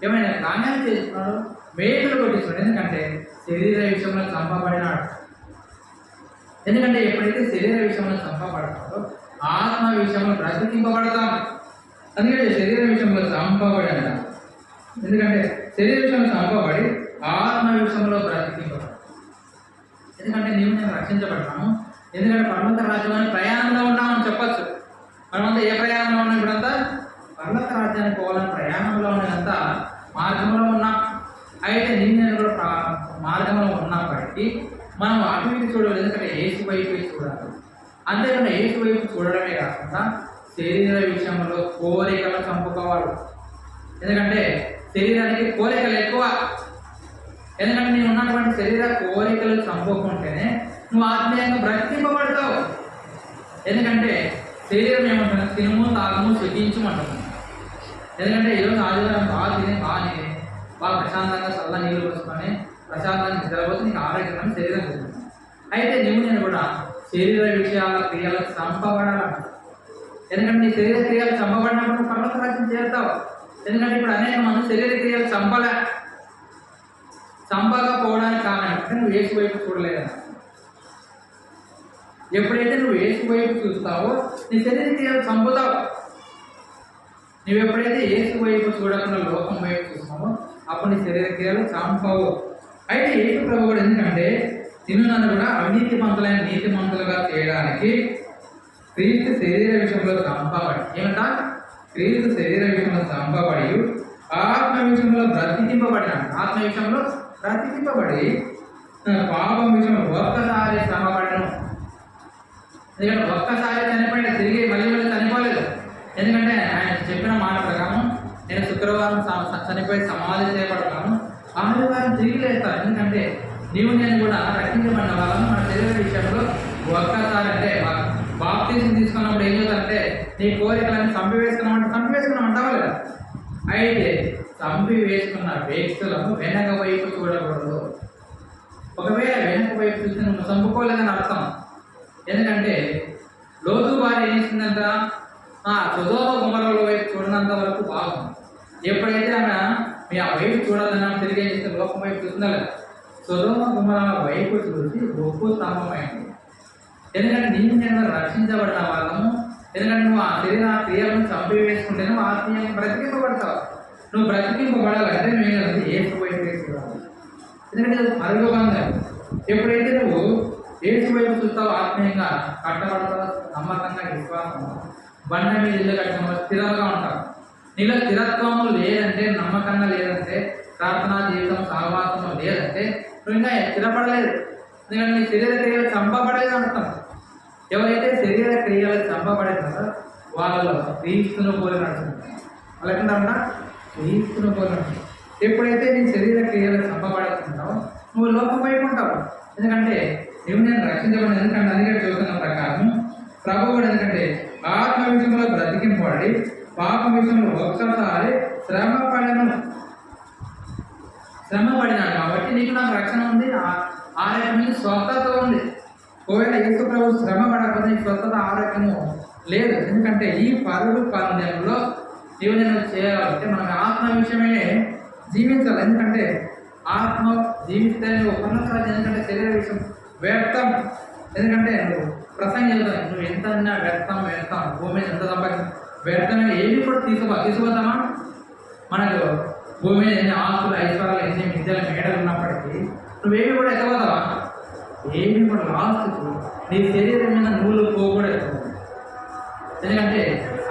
ఏమైనా గాయాలు చేసుకున్నాడు, మేకులు కొట్టించున్నాడు. ఎందుకంటే శరీర విషయంలో చంపబడినాడు. ఎందుకంటే ఎప్పుడైతే శరీర విషయంలో చంపబడతాడో ఆత్మ విషయంలో బ్రతికింపబడతాం. అందుకంటే శరీర విషయంలో చంపబడి అంట. ఎందుకంటే శరీర విషయంలో చంపబడి ఆత్మ విషయంలో బ్రతికింపబడి. ఎందుకంటే నీవు నేను రక్షించబడతాము. ఎందుకంటే పర్వత రాజ్యంలో ప్రయాణంలో ఉన్నామని చెప్పచ్చు. మనమంతా ఏ ప్రయాణంలో ఉన్నాం? ఇప్పుడంతా పర్వత రాజ్యానికి పోవాలని ప్రయాణంలో ఉన్నదంతా మార్గంలో ఉన్నాం. అయితే నేను కూడా మార్గంలో ఉన్నప్పటికీ మనం అటు ఇటు చూడాలి. ఎందుకంటే ఏసు వైపు చూడాలి. అంతేకాకుండా ఏసు వైపు చూడడమే కాకుండా శరీర విషయంలో కోరికలు చంపుకోవాలి. ఎందుకంటే శరీరానికి కోరికలు ఎక్కువ. ఎందుకంటే నేను ఉన్నటువంటి శరీర కోరికలు చంపుకుంటేనే నువ్వు ఆత్మీయంగా బ్రతికింపబడతావు. ఎందుకంటే శరీరం ఏమంటున్నా? తినుము తాగుము శుద్ధించమంటుంది. ఎందుకంటే ఈరోజు ఆదివారం బాగా తినే బాగా ప్రశాంతంగా చల్ల నీళ్ళు పోసుకొని ప్రశాంతంగా నిద్రపోతే నీకు ఆరోగ్యమైన శరీరం ఉంటుంది. అయితే నువ్వు నేను కూడా శరీర విషయాల క్రియలకు చంపబడాలంట. ఎందుకంటే నీ శరీర క్రియలు చంపబడినప్పుడు పర్వత రాజ్యం చేస్తావు. ఎందుకంటే ఇప్పుడు అనేక మంది శరీర క్రియలు చంపకపోవడానికి కారణం అంటే నువ్వు ఏసు వైపు చూడలేదన్న. ఎప్పుడైతే నువ్వు ఏసు వైపు చూస్తావో నీ శరీర క్రియలు చంపుతావు. నువ్వు ఎప్పుడైతే ఏసు వైపు చూడకుండా లోకం వైపు చూస్తావో అప్పుడు నీ శరీర క్రియలు చంపవు. అయితే ఏసు ప్రభు కూడా ఎందుకంటే నన్ను కూడా అవినీతి మంతులైన నీతి మంతులుగా చేయడానికి క్రీస్తు శరీర విషయంలో చంపబడి ఏమంట? క్రీస్తు శరీర విషయంలో చంపబడి ఆత్మ విషయంలో బ్రతికింపబడినాడు. ఆత్మ విషయంలో బ్రతికింపబడి పాపం విషయంలో ఒక్కసారి శ్రమపడను. ఎందుకంటే ఒక్కసారి చనిపోయిన తిరిగి మళ్ళీ చనిపోలేదు. ఎందుకంటే ఆయన చెప్పిన మాట ప్రకారం నేను శుక్రవారం చనిపోయి సమాధి చేయబడతాను, ఆదివారం తిరిగి లేస్తాను. ఎందుకంటే నీవు నేను కూడా రక్షించబడిన వాళ్ళము మన శరీర విషయంలో ఒక్కసారి అంటే బాప్తిజం తీసుకున్నప్పుడు ఏం చేస్తారంటే నీ కోరికలను చంపివేసుకున్నామంటావా లేదా? అయితే చంపివేసుకున్న వ్యక్తులను వెనక వైపు చూడకూడదు. ఒకవేళ వెనక వైపు చూస్తే నువ్వు చంపుకోలేదని అర్థం. ఎందుకంటే లోతు భార్య ఏం చేసిందంట? సొదొమ గుమొర్రా వైపు చూడనంత వరకు బాగుంది. ఎప్పుడైతే ఆమె మీ ఆ వైపు చూడాలని తిరిగి ఏం చేస్తే లోకం వైపు చూస్తుందా లేదా? సొదొమ గుమొర్రా వైపు చూసి గొప్ప స్తంభమైంది. ఎందుకంటే నేను రక్షించబడిన వాళ్ళము. ఎందుకంటే నువ్వు ఆ శరీర క్రియలను చంపివేసుకుంటే నువ్వు ఆత్మీయంగా బ్రతికింపబడతావు. నువ్వు బ్రతికింపబడాలంటే నువ్వు ఏసు వైపు చూడాలి. ఎందుకంటే అది పరలోకంగా. ఎప్పుడైతే నువ్వు ఏసు వైపు చూస్తావు ఆత్మీయంగా కట్టబడతావు, నమ్మకంగా విశ్వాసం బండ మీద ఇల్లు కట్టిన స్థిరంగా ఉంటావు. నీలో స్థిరత్వము లేదంటే, నమ్మకంగా లేదంటే, ప్రార్థనా జీవితం సహవాసము లేదంటే నువ్వు ఇంకా స్థిరపడలేదు. ఎందుకంటే నీ శరీర క్రియలు చంపబడేది అంటాం. ఎవరైతే శరీర క్రియలు చంపబడేదో వాళ్ళలో క్రీస్తును పోలినట్టు. వాళ్ళకంటే క్రీస్తును పోలినట్టు. ఎప్పుడైతే నీ శరీర క్రియలు చంపబడుతుంటావో నువ్వు లోకం వైపు ఉంటావు. ఎందుకంటే నువ్వు నేను రక్షించబడి. ఎందుకంటే అందుకే చూస్తున్న ప్రకారం ప్రభు కూడా ఎందుకంటే ఆత్మ విషయంలో బ్రతికింపబడి పాప విషయంలో ఒక్కసారి శ్రమపడినాడు కాబట్టి నీకు నాకు రక్షణ ఉంది. ఆరోగ్యం మీద స్వస్థత ఉంది. ఒకవేళ యేసు ప్రభు శ్రమ పడకపోతే నీకు స్వస్థత ఆరోగ్యము లేదు. ఎందుకంటే ఈ పరుగు పందెంలో నీవు నేను చేయాలంటే మనం ఆత్మ విషయమే జీవించాలి. ఎందుకంటే ఆత్మ జీవిస్తే నువ్వు కొనసాగి. ఎందుకంటే శరీర విషయం వ్యర్థం. ఎందుకంటే నువ్వు ప్రసంగం చెబుతావు, నువ్వు ఎంత అన్నా వ్యర్థం భూమి మీద ఎంత సంపాదించ వ్యర్థమైన ఏమి కూడా తీసుకుపోతామా? మనకు భూమి మీద ఎన్ని ఆస్తులు ఐశ్వర్యాలు ఎన్ని విద్యలు మేడలు ఉన్నప్పటికీ నువ్వేమి కూడా ఎత్తపోతావా? ఏమి కూడా లాస్ట్కు నీ శరీరం మీద నూలు కూడా ఎత్తపోతావు. ఎందుకంటే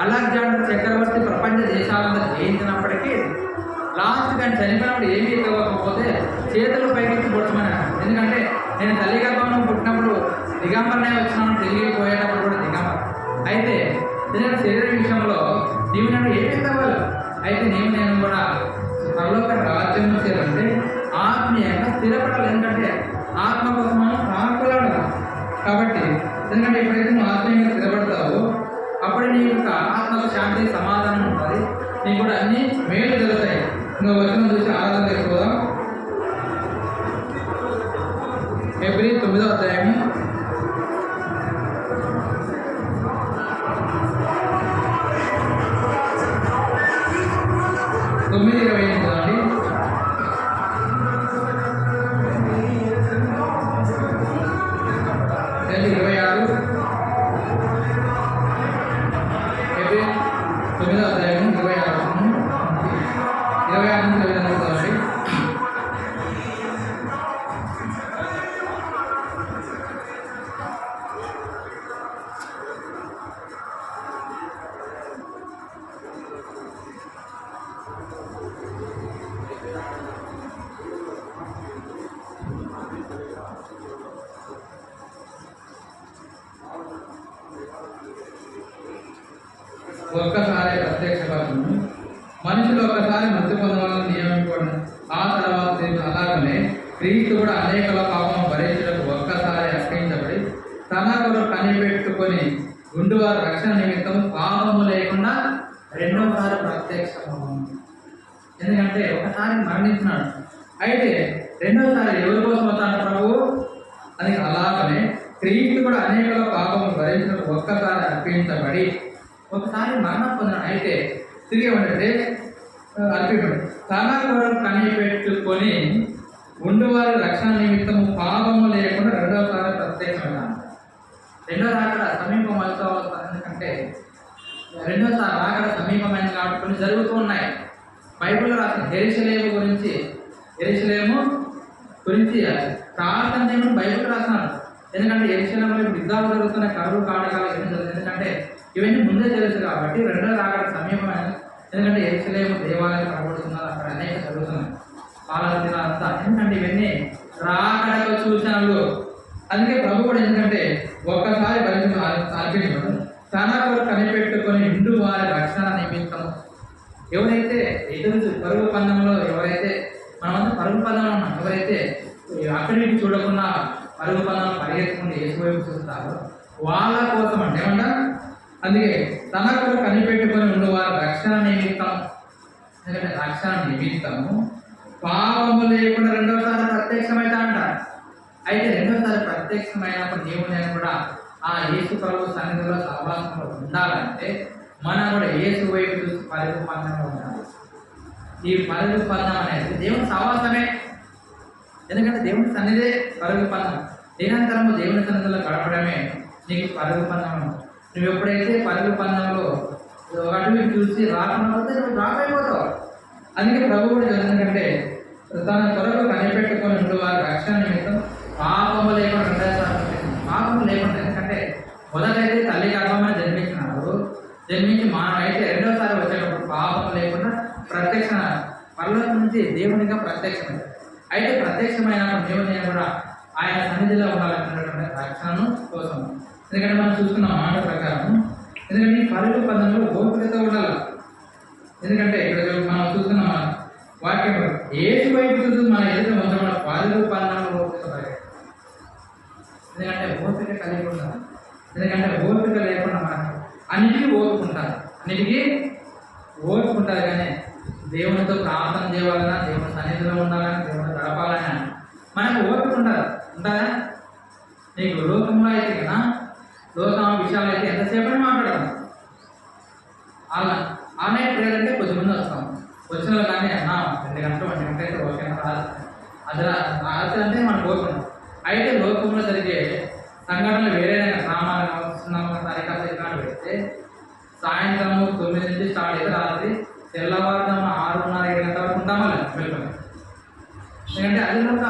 అలెగ్జాండర్ చక్రవర్తి ప్రపంచ దేశాలంతా జయించినప్పటికీ లాస్ట్ కానీ చనిపోయినప్పుడు ఏమీ ఎత్తకపోతే చేతులు పైకి పొడుచుమన్నాడు. ఎందుకంటే నేను తల్లి గర్భంలో పుట్టినప్పుడు దిగంబరనే వచ్చినాను, తిరిగిపోయేటప్పుడు కూడా దిగంబర. అయితే ఎందుకంటే శరీర విషయంలో నీవు నన్ను ఏమి ఎత్తవాలి? అయితే నేను కూడా పరలోక రాజ్యం చేయాలంటే ఆత్మీయంగా స్థిరపడాలి. ఎందుకంటే ఆత్మ కోసం మనం ప్రాకులాడాలి. కాబట్టి ఎందుకంటే ఎప్పుడైతే నువ్వు ఆత్మీయంగా స్థిరపడతావో అప్పుడే నీ యొక్క ఆత్మకు శాంతి సమాధానం ఉంటుంది. నీకు కూడా అన్ని మేలు జరుగుతాయి. ఇంకా వచనం చూసి ఆరాధన చేసుకోదాం. ఫిబ్రవరి 9వ అధ్యాయము 9:28 అండి. ఒక్కసారి ప్రత్యక్షపరచును. మనుషులు ఒక్కసారి మృతి పొందవాలని నియమించుకోండి. ఆ తర్వాత అలాగనే క్రీస్తు కూడా అనేకల పాపం భరించడానికి ఒక్కసారి అర్పించబడి తన కొరకు కనిపెట్టుకొని గుండువారు రక్షణ నిమిత్తం పాపము లేకుండా రెండవసారి ప్రత్యక్షమవును. ఎందుకంటే ఒకసారి మరణించినాడు, అయితే రెండవసారి ఎవరి కోసం వస్తాడు ప్రభు అని. అలాగనే క్రీస్తు కూడా అనేకల పాపము భరించడానికి ఒక్కసారి అర్పించబడి ఒకసారి మరణం పొందినాడు, అయితే తిరిగి ఏమంటే అర్పించబడి తన కొరకు కనిపెట్టుకొని ఉండువారి రక్షణ నిమిత్తము పాపము లేకుండా రెండవసారి ప్రత్యక్షమైనాడు. రెండో రాకడ సమీపం అవుతూ వస్తుంది. ఎందుకంటే రెండోసారి రాకడ సమీపమైంది కాబట్టి కొన్ని జరుగుతూ ఉన్నాయి. బైబిల్లో రాసిన యెరూషలేము గురించి ప్రార్థన చేయమని బైబిల్ రాసినారు. ఎందుకంటే యెరూషలేములో ఇప్పుడు యుద్ధాలు జరుగుతున్న కరువు కాటకాలు ఇవన్నీ జరుగుతుంది. ఎందుకంటే ఇవన్నీ ముందే తెలుసు కాబట్టి రెండో రాకడ సమీపమైంది. ఎందుకంటే యెరూషలేము దేవాలయం కనబడుతున్నారు, అక్కడ అనేక జరుగుతున్నాయి పాలన అంతా. ఎందుకంటే ఇవన్నీ రాకడకు సూచనలు. అందుకే ప్రభు కూడా ఎందుకంటే ఒక్కసారి అర్పించడం తన కొరకు కనిపెట్టుకొని ఇండు వారి రక్షణ నిమిత్తం. ఎవరైతే ఎదురు పరుగు పందెంలో ఎవరైతే మనమంతా పరుగు పందెంలో ఉన్నాం, ఎవరైతే అక్కడి నుంచి చూడకుండా పరుగు పందెంలో పరిగెత్తుకుంటే ఏసువైపు చూస్తారో వాళ్ళ కోసం అంటే ఏమంట. అందుకే తన కొరకు కనిపెట్టుకొని ఉండు వారి రక్షణ నిమిత్తం. ఎందుకంటే రక్షణ నిమిత్తము పాపము లేకుండా రెండోసారి ప్రత్యక్షమైతే అంట. అయితే రెండోసారి ప్రత్యక్షమైనప్పుడు దేవుని కూడా ఆ యేసు ప్రభు సన్నిధిలో సహవాసంలో ఉండాలంటే మనం కూడా యేసు వైపు చూసి పరుగు పందెంలో ఉండాలి. ఈ పరుగు పందెం అనేది దేవుని సహవాసమే. ఎందుకంటే దేవుని సన్నిధే పరుగు పందెం. నిరంతరము దేవుని సన్నిధిలో గడపడమే నీకు పరుగు పందెం. నువ్వు ఎప్పుడైతే పరుగు పందెంలో అటు చూసి రాకుండా పోతే నువ్వు డ్రాప్ అయిపోతావు. అందుకే ప్రభు కూడా ఎందుకంటే తన కొరకు కనిపెట్టుకొని ఉండు వారి రక్షణ నిమిత్తం పాపము లేకుండా రెండోసారి పాపము లేకుండా. ఎందుకంటే మొదటైతే తల్లి గర్భమైన జన్మించినారు, జన్మించి అయితే రెండోసారి వచ్చేటప్పుడు పాపము లేకుండా ప్రత్యక్ష పరలోకం నుంచి దేవునిగా ప్రత్యక్షమైంది. అయితే ప్రత్యక్షమైనప్పుడు దేవుని కూడా ఆయన సన్నిధిలో ఉండాలనుకున్నటువంటి రక్షణను కోసం. ఎందుకంటే మనం చూస్తున్న మాట ప్రకారం ఎందుకంటే ఈ పరుగు పదంలో ఓపికతో ఉండాలి. ఎందుకంటే ఇక్కడ మనం చూస్తున్న వాక్యం ఏసు వైపు చూసి మన ఎదుట మొదటి పరుగు పదంలో ఓపిక పరిగెత్తాలి. ఎందుకంటే ఓపిక కలిగి ఉండాలి. ఎందుకంటే ఓపిక లేకుండా మనకు అన్నిటికీ ఓపుకుంటారు, కానీ దేవునితో ప్రార్థన చేయాలన్నా, దేవుని సన్నిధిలో ఉండాలని, దేవుని గడపాలని మనకు ఓపిక ఉండాలి. ఉంటుందా? నీకు లోకంలో అయితే కదా, లోకం విషయాలు అయితే ఎంతసేపు మాట్లాడతాం. ఆన్లైన్ ప్రేయర్ అంటే కొద్దిమంది వస్తాం, వచ్చిన కానీ అన్నా 2 గంటలు 1 గంట అయితే ఓకే అది అంటే మనకు ఓపిక. అయితే లోకంలో జరిగే సంఘటనలు వేరే సామాన్య తారీఖు ఇలాంటి పెడితే సాయంత్రము 9 నుంచి స్టార్ట్ అయితే రాత్రి తెల్లవారుజామున 6:30 7 గంటల వరకు ఉంటామా వెళ్ళిపోయి. ఎందుకంటే అది ఒక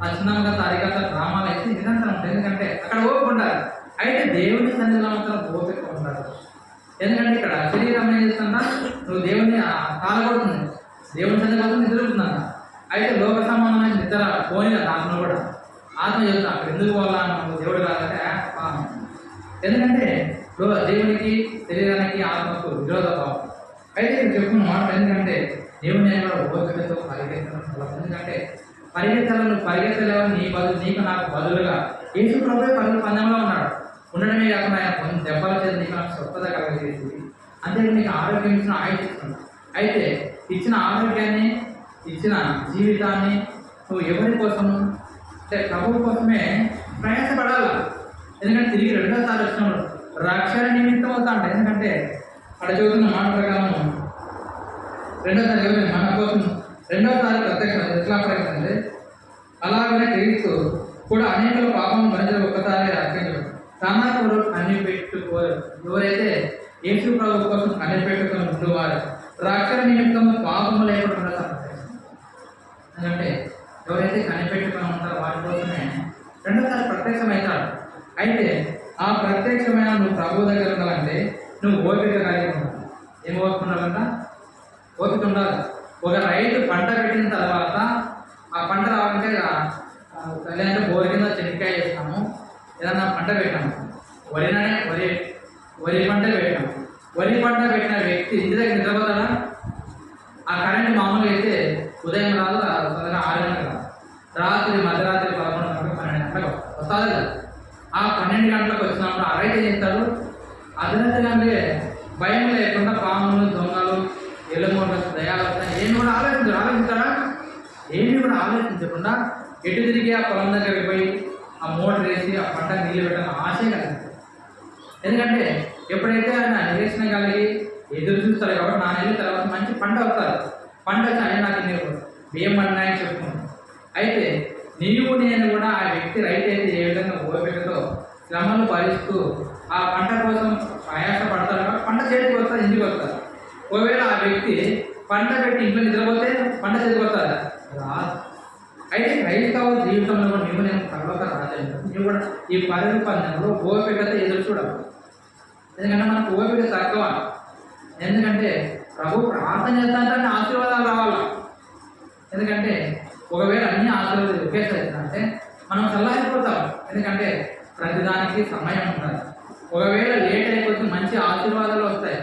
అచ్చినంగా తారీఖు డ్రామాలు అయితే నిరంతరం ఉంటాయి. ఎందుకంటే అక్కడ ఓపిక ఉండాలి. అయితే దేవుని సన్నిధిలో మాత్రం ఓపిక ఉండాలి. ఎందుకంటే ఇక్కడ శరీరం ఏం చేస్తుందా, నువ్వు దేవుని తాళగొడుతుంది, దేవుని సన్నిధి మాత్రం నిద్రపోతుందంట. అయితే లోక సంబంధమైన నిద్ర పోయిన ఆత్మ కూడా ఆత్మ చెప్తా అక్కడ ఎందుకు పోవాలా, దేవుడు కాదంటే ఎందుకంటే దేవునికి శరీరానికి ఆత్మకు విరోధ భావం. అయితే ఇక్కడ చెప్పుకున్న మాట ఎందుకంటే దేవుని కూడా ఓపికతో పరిగెత్తడం. ఎందుకంటే పరిగెత్తలేవు నీకు నాకు బదులుగా యేసు ప్రభువే పరుగు పందెంలో ఉన్నాడు. ఉండడమే కాకుండా ఆయన కొన్ని దెబ్బల చేత నీకు నాకు స్వస్థత కలగజేసి అంతే నీకు ఆరోగ్యం ఇచ్చిన ఆయుష్ ఇస్తున్నాడు. అయితే ఇచ్చిన ఆరోగ్యాన్ని, ఇచ్చిన జీవితాన్ని నువ్వు ఎవరి కోసము అంటే ప్రభువు కోసమే ప్రయాసపడాలి. ఎందుకంటే తిరిగి రెండోసారి వచ్చినప్పుడు రక్షణ నిమిత్తం అవుతా అంటే. ఎందుకంటే అక్కడ చదువుతున్న మాట ప్రకారం రెండోసారి ఎవరు మన కోసం రెండోసారి ప్రత్యక్షం ఎట్లా ప్రయత్నంటే అలాగనే క్రీస్తు కూడా అనేకల పాపం భరించడం ఒక్కసారి అర్పించడం తన కొరకు కనిపెట్టుకోరు. ఎవరైతే యేసు ప్రభు కోసం కనిపెట్టుకొని ఉండేవారు రక్షణ నిమిత్తం పాపము లేకుండా. ఎందుకంటే ఎవరైతే కనిపెట్టుకొని ఉంటారో వాటి కోసమే రెండోసారి ప్రత్యక్షమవుతాడు. అయితే ఆ ప్రత్యక్షమైన నువ్వు ప్రభు దగ్గర ఉండాలంటే నువ్వు ఓపిక కలిగి ఉండాలి. ఏం ఓపిక ఉండాలంట? ఓపిక ఉండాలి. ఒక రైతు పంట పెట్టిన తర్వాత ఆ పంట రావాలంటే లేదంటే బోరి కింద చెనిక్కాయ చేస్తాము, ఏదన్నా పంట పెట్టాము, వరి పంట పెట్టాము. వరి పంట పెట్టిన మధ్యరాత్రి 11 గంటలకు 12 గంటలకు వస్తుంది కదా. ఆ 12 గంటలకు వచ్చినప్పుడు ఆ రైతు ఏం చేస్తాడు, అర్ధరాత్రి భయం లేకుండా పాములు దొంగలు ఎలుమూలు దయాలు వస్తాయి ఏమి కూడా ఆలోచించాడా, ఏమి కూడా ఆలోచించకుండా ఎటు తిరిగి ఆ పొలం దగ్గరికి పోయి ఆ మోటార్ వేసి ఆ పంట నీళ్ళు పెట్టాలని ఆశే కలిగింది. ఎందుకంటే ఎప్పుడైతే ఆయన నిరీక్షణ కలిగి ఎదురు చూస్తారు కాబట్టి నా నెల తర్వాత మంచి పంట వస్తారు, పంట వచ్చి ఆయన నాకు నీరు బియ్యం పడినాయని చెప్పుకుంటాను. అయితే నీవు నేను కూడా ఆ వ్యక్తి రైతు అయితే ఏ విధంగా ఓపికతో శ్రమలు భరిస్తూ ఆ పంట కోసం ప్రయాస పడతారు కాబట్టి పంట చేతికి వస్తారు, ఇంటికి వస్తారు. ఒకవేళ ఆ వ్యక్తి పంట పెట్టి ఇంట్లో నిద్రపోతే పంట చేతికి వస్తారా, రాదు. అయితే క్రైస్తవ జీవితంలో నీవు నేను పర్వత రాజు నీవు కూడా ఈ పరుగు పందెంలో ఓపికతో ఎదురు చూడాలి. ఎందుకంటే మనకు ఓపిక తక్కువ. ఎందుకంటే ప్రభు ప్రార్థన చేస్తానంటే ఆశీర్వాదాలు రావాలి. ఎందుకంటే ఒకవేళ అన్ని ఆశీర్వాదాలు ఒకేసారి అంటే మనం చల్లారిపోతాం. ఎందుకంటే ప్రతిదానికి సమయం ఉంటుంది. ఒకవేళ లేట్ అయిపోతే మంచి ఆశీర్వాదాలు వస్తాయి.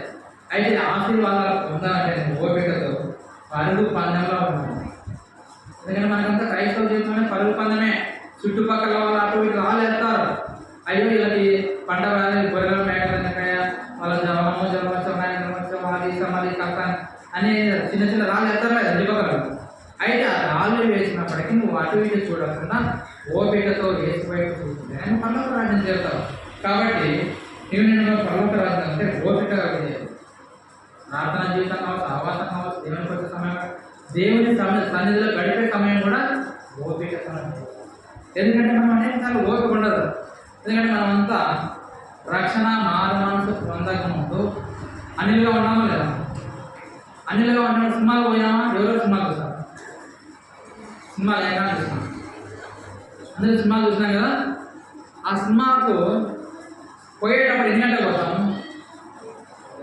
అయితే ఆశీర్వాదాలు పొందాలంటే ఓపికతో పరుగు పందెంలో ఉండాలి. ఎందుకంటే మనకంతా క్రైస్తవ జీవితంలో పరుగు పందెమే. చుట్టుపక్కల వాళ్ళు అటు ఇటు రాలేస్తారు, అయ్యో వీళ్ళకి పంట గొర్రెలు మేకలు తినకాయ వాళ్ళ జవనము జవనవచ్చు అది సమాధి కథ అని చిన్న చిన్న రాళ్ళు ఎత్తారు కదా చుట్టుపక్కల. అయితే ఆ రాళ్ళు వేసినప్పటికీ నువ్వు అటు ఇటు చూడకుండా ఓపికతో వేసి వైపు చూస్తుంటే ఆయన పర్లోక రాజ్యం చేస్తావు. కాబట్టి నేను పర్లోక రాజ్యం అంటే ఓపిక ప్రార్థన జీవితం కావచ్చు, ఆవాసం కావచ్చు, దేవునికి వచ్చే సమయం, దేవుని సన్నిధిలో గడిపే సమయం కూడా ఓపిక సమయం. ఎందుకంటే మనం అనేకసార్లు ఓపిక ఉండదు. ఎందుకంటే మనమంతా రక్షణ మారు పొందక ముందు అనిలుగా ఉన్నామా లేదా, అనిలుగా ఉన్న సినిమాలు పోయినామా, ఎవరో సినిమాలు చూస్తాం, సినిమాలు ఏమైనా చూస్తాం, అందరూ సినిమాలు చూసినాం కదా. ఆ సినిమాకు పోయేటప్పుడు ఎన్ని గంటలకు పోతాము,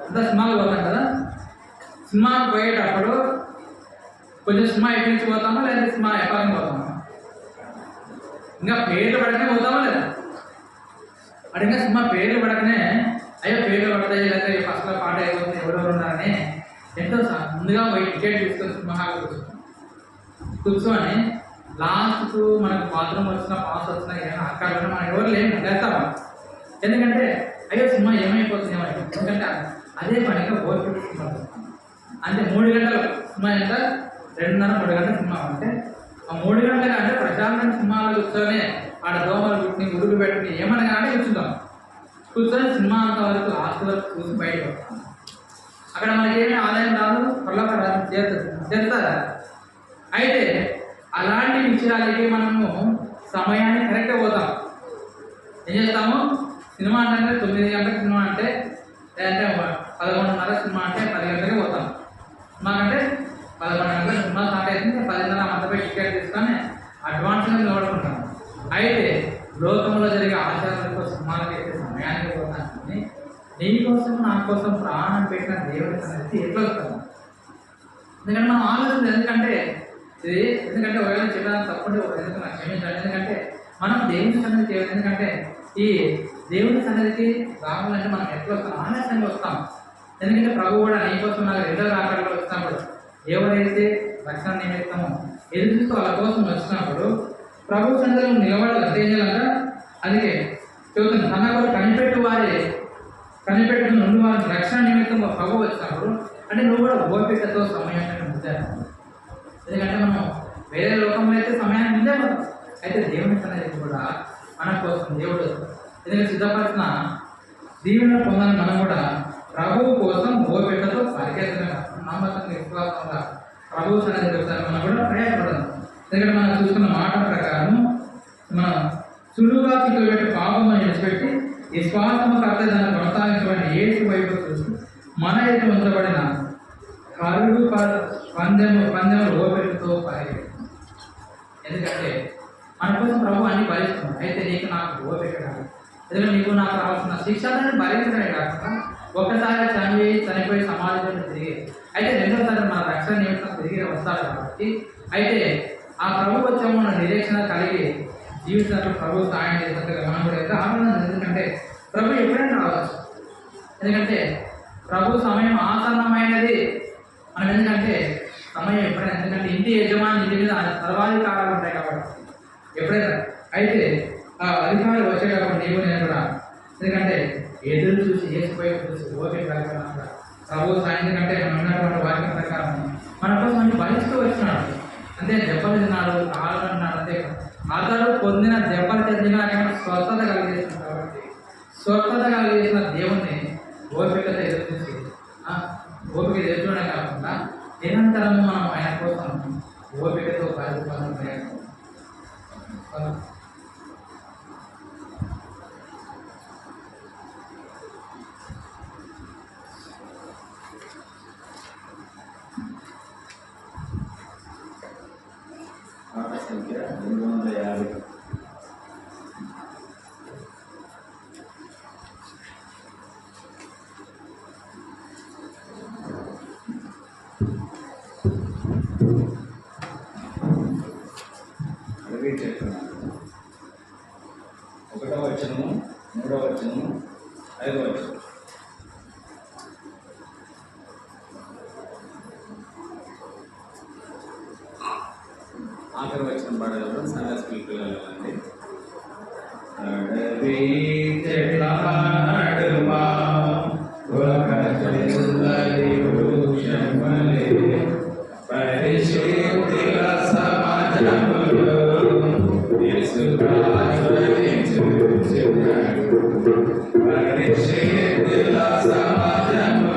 అంతా సినిమాలు పోతాం కదా. సినిమాకు పోయేటప్పుడు కొంచెం సినిమా ఎక్కడి నుంచి పోతామా లేదా సినిమా ఎక్కడికి పోతామా, ఇంకా పేర్లు పడకనే పోతామా లేదా, అడిగిన సినిమా పేర్లు పడకనే అయ్యో పేర్లు పడతాయి లేకపోతే ఫస్ట్లో పాట అయిపోతుంది ఎవరెవరు ఉన్నారని ఎంతో ముందుగా పోయి టికెట్ తీసుకొని సినిమా హాల్ కూర్చొని లాస్ట్కు మనకు బాత్రూమ్ వచ్చినా పాస్ వచ్చినా ఏమైనా అక్కడ మనం ఎవరు లేము లేస్తామా. ఎందుకంటే అయ్యో సినిమా ఏమైపోతుంది ఎందుకంటే అదే పనిగా ఓపిక సినిమా అంటే 3 గంటలు సినిమా ఎంత 2:30-3 గంటల సినిమా అంటే ఆ 3 గంటలు అంటే ప్రశాంతంగా సినిమాలో కూర్చొని ఆడ దోమలు కుట్టిని ఉడుకు పెట్టుకుని ఏమన్నా కానీ కూర్చుంటాం. కూర్చొని సినిమా అంత వరకు లాస్ట్ వరకు చూసి బయటకు వస్తాం. అక్కడ మనకి ఏమీ ఆదాయం రాదు, పర్లోక చేస్తారా. అయితే అలాంటి విషయాలకి మనము సమయాన్ని కరెక్ట్గా పోతాం. ఏం చేస్తాము, సినిమా అంటే 9 గంటలకు సినిమా అంటే లేదంటే 11:30 సినిమా అంటే 10 గంటలకే పోతాం. మాకంటే 11 గంటల సినిమా స్టార్ట్ అవుతుంది, 10:30 మధ్యపై టికెట్ తీసుకొని అడ్వాన్స్గా నిలబడుకుంటాం. అయితే లోకంలో జరిగే ఆచారాలకు సినిమాలకు అయితే సమయానికి పోతాను కానీ నీకోసం నా కోసం ప్రాణం పెట్టిన దేవుడి అనేది ఎట్లా వస్తాను. ఎందుకంటే మనం ఆలోచన ఎందుకంటే ఒకవేళ చెప్పడానికి తప్పండి ఎందుకు నాకు క్షమించాలి. ఎందుకంటే మనం దేవుని సన్నిధి చేయాలి. ఎందుకంటే ఈ దేవుని సన్నిధికి రావాలంటే మనం ఎట్లా వస్తాం, ఆలస్యంగా వస్తాం. ఎందుకంటే ప్రభు కూడా నీకోసం నాకు 2వ రాకడలో వచ్చినప్పుడు ఎవరైతే రక్షణ నిమిత్తమో ఎదురు చూస్తూ వాళ్ళ కోసం వచ్చినప్పుడు ప్రభు సన్నిధిలో నిలబడాలి. అంటే ఏం చేయాలంట, అందుకే చెబుతుంది తన కూడా కనిపెట్టుకుని నుండి వారిని రక్షణ నిమిత్తం ప్రభు వచ్చినప్పుడు అంటే నువ్వు కూడా ఓపికతో సమయాన్ని ముందే. ఎందుకంటే మనం వేరే లోకంలో అయితే సమయాన్ని ముందే పోతాం. అయితే దేవుని సన్నిధి కూడా మన కోసం దేవుడు ఎందుకంటే సిద్ధపరిచిన దీవెన పొందాలని మనం కూడా ప్రభువు కోసం ఓపికతో పరిగెత్తగా నమ్మకంగా విశ్వాసంగా ప్రభువు సన్నిధి వచ్చారు మనం కూడా ప్రయాసపడదాం. ఎందుకంటే మనం చూసుకున్న మాట ప్రకారం మనం సులువుగా చిక్కుపెట్టి పాపం విడిచిపెట్టి విశ్వాసము కర్త దాన్ని కొనసాగించబడిన యేసు వైపు చూసి మన ఎదుట ఉంచబడిన కరుడు పందెము ఓపికతో పరిగెత్తాం. ఎందుకంటే మన కోసం ప్రభు అన్ని భరిస్తున్నాం. అయితే నీకు నాకు ఓపిక కాదు. ఎందుకంటే నీకు నాకు రావాల్సిన శిక్షాన్ని భరించడమే కాకుండా ఒక్కసారి చనిపోయి సమాజంలో తిరిగి అయితే 2వసారి మన రక్షణ నిమిత్తం తిరిగి వస్తాడు. కాబట్టి అయితే ఆ ప్రభు వచ్చే మన నిరీక్షణ కలిగి జీవితంలో ప్రభు సాయం చేసినట్టుగా మనం కూడా అయితే ఆనందం. ఎందుకంటే ప్రభు ఎప్పుడైనా రావచ్చు. ఎందుకంటే ప్రభు సమయం ఆసన్నమైనది. మనం ఎందుకంటే సమయం ఎప్పుడైనా ఎందుకంటే ఇంటి యజమాని ఇంటి మీద సర్వాధికారాలు ఉంటాయి కాబట్టి ఎప్పుడైనా అయితే ఆ అధికారులు వచ్చేటప్పుడు నీవు నేను కూడా, ఎందుకంటే ఎదురు చూసి చేసిపోయే చూసి ఓపిక కలగాలి. ప్రభు సాయంత్రం కంటే మనం ఉన్నటువంటి వాక్యం ప్రకారం మన కోసం అన్ని భరిస్తూ వచ్చినాడు. అంతే దెబ్బలు తిన్నాడు, కాళ్ళు అన్నాడు. అంతే అతడు పొందిన దెబ్బలు చెందిన స్వస్థత కలిగేసిన కాబట్టి స్వస్థత కలిగేసిన దేవుణ్ణి ఓపికతో ఎదురు చూసి ఓపిక ఎదురునే కాకుండా నిరంతరము మనం ఆయన కోసం ఓపికతో పరిపాలన ప్రయత్నం. సంఖ్య 250. అడిగి చెప్తున్నాను. 1వ వచనము, 3వ వచనము, 5వ వచనం. ఆఖరి వచ్చిన పాడగలరు సండే స్కూల్ పిల్లలు అండి. అడవి చెట్ల నడుమ ఒక చంద్రని వృక్షమలే పరిశుద్ధుల సమాజములో యేసు ఆశ్రయించుచున్నాడు. పరిశుద్ధుల సమాజములో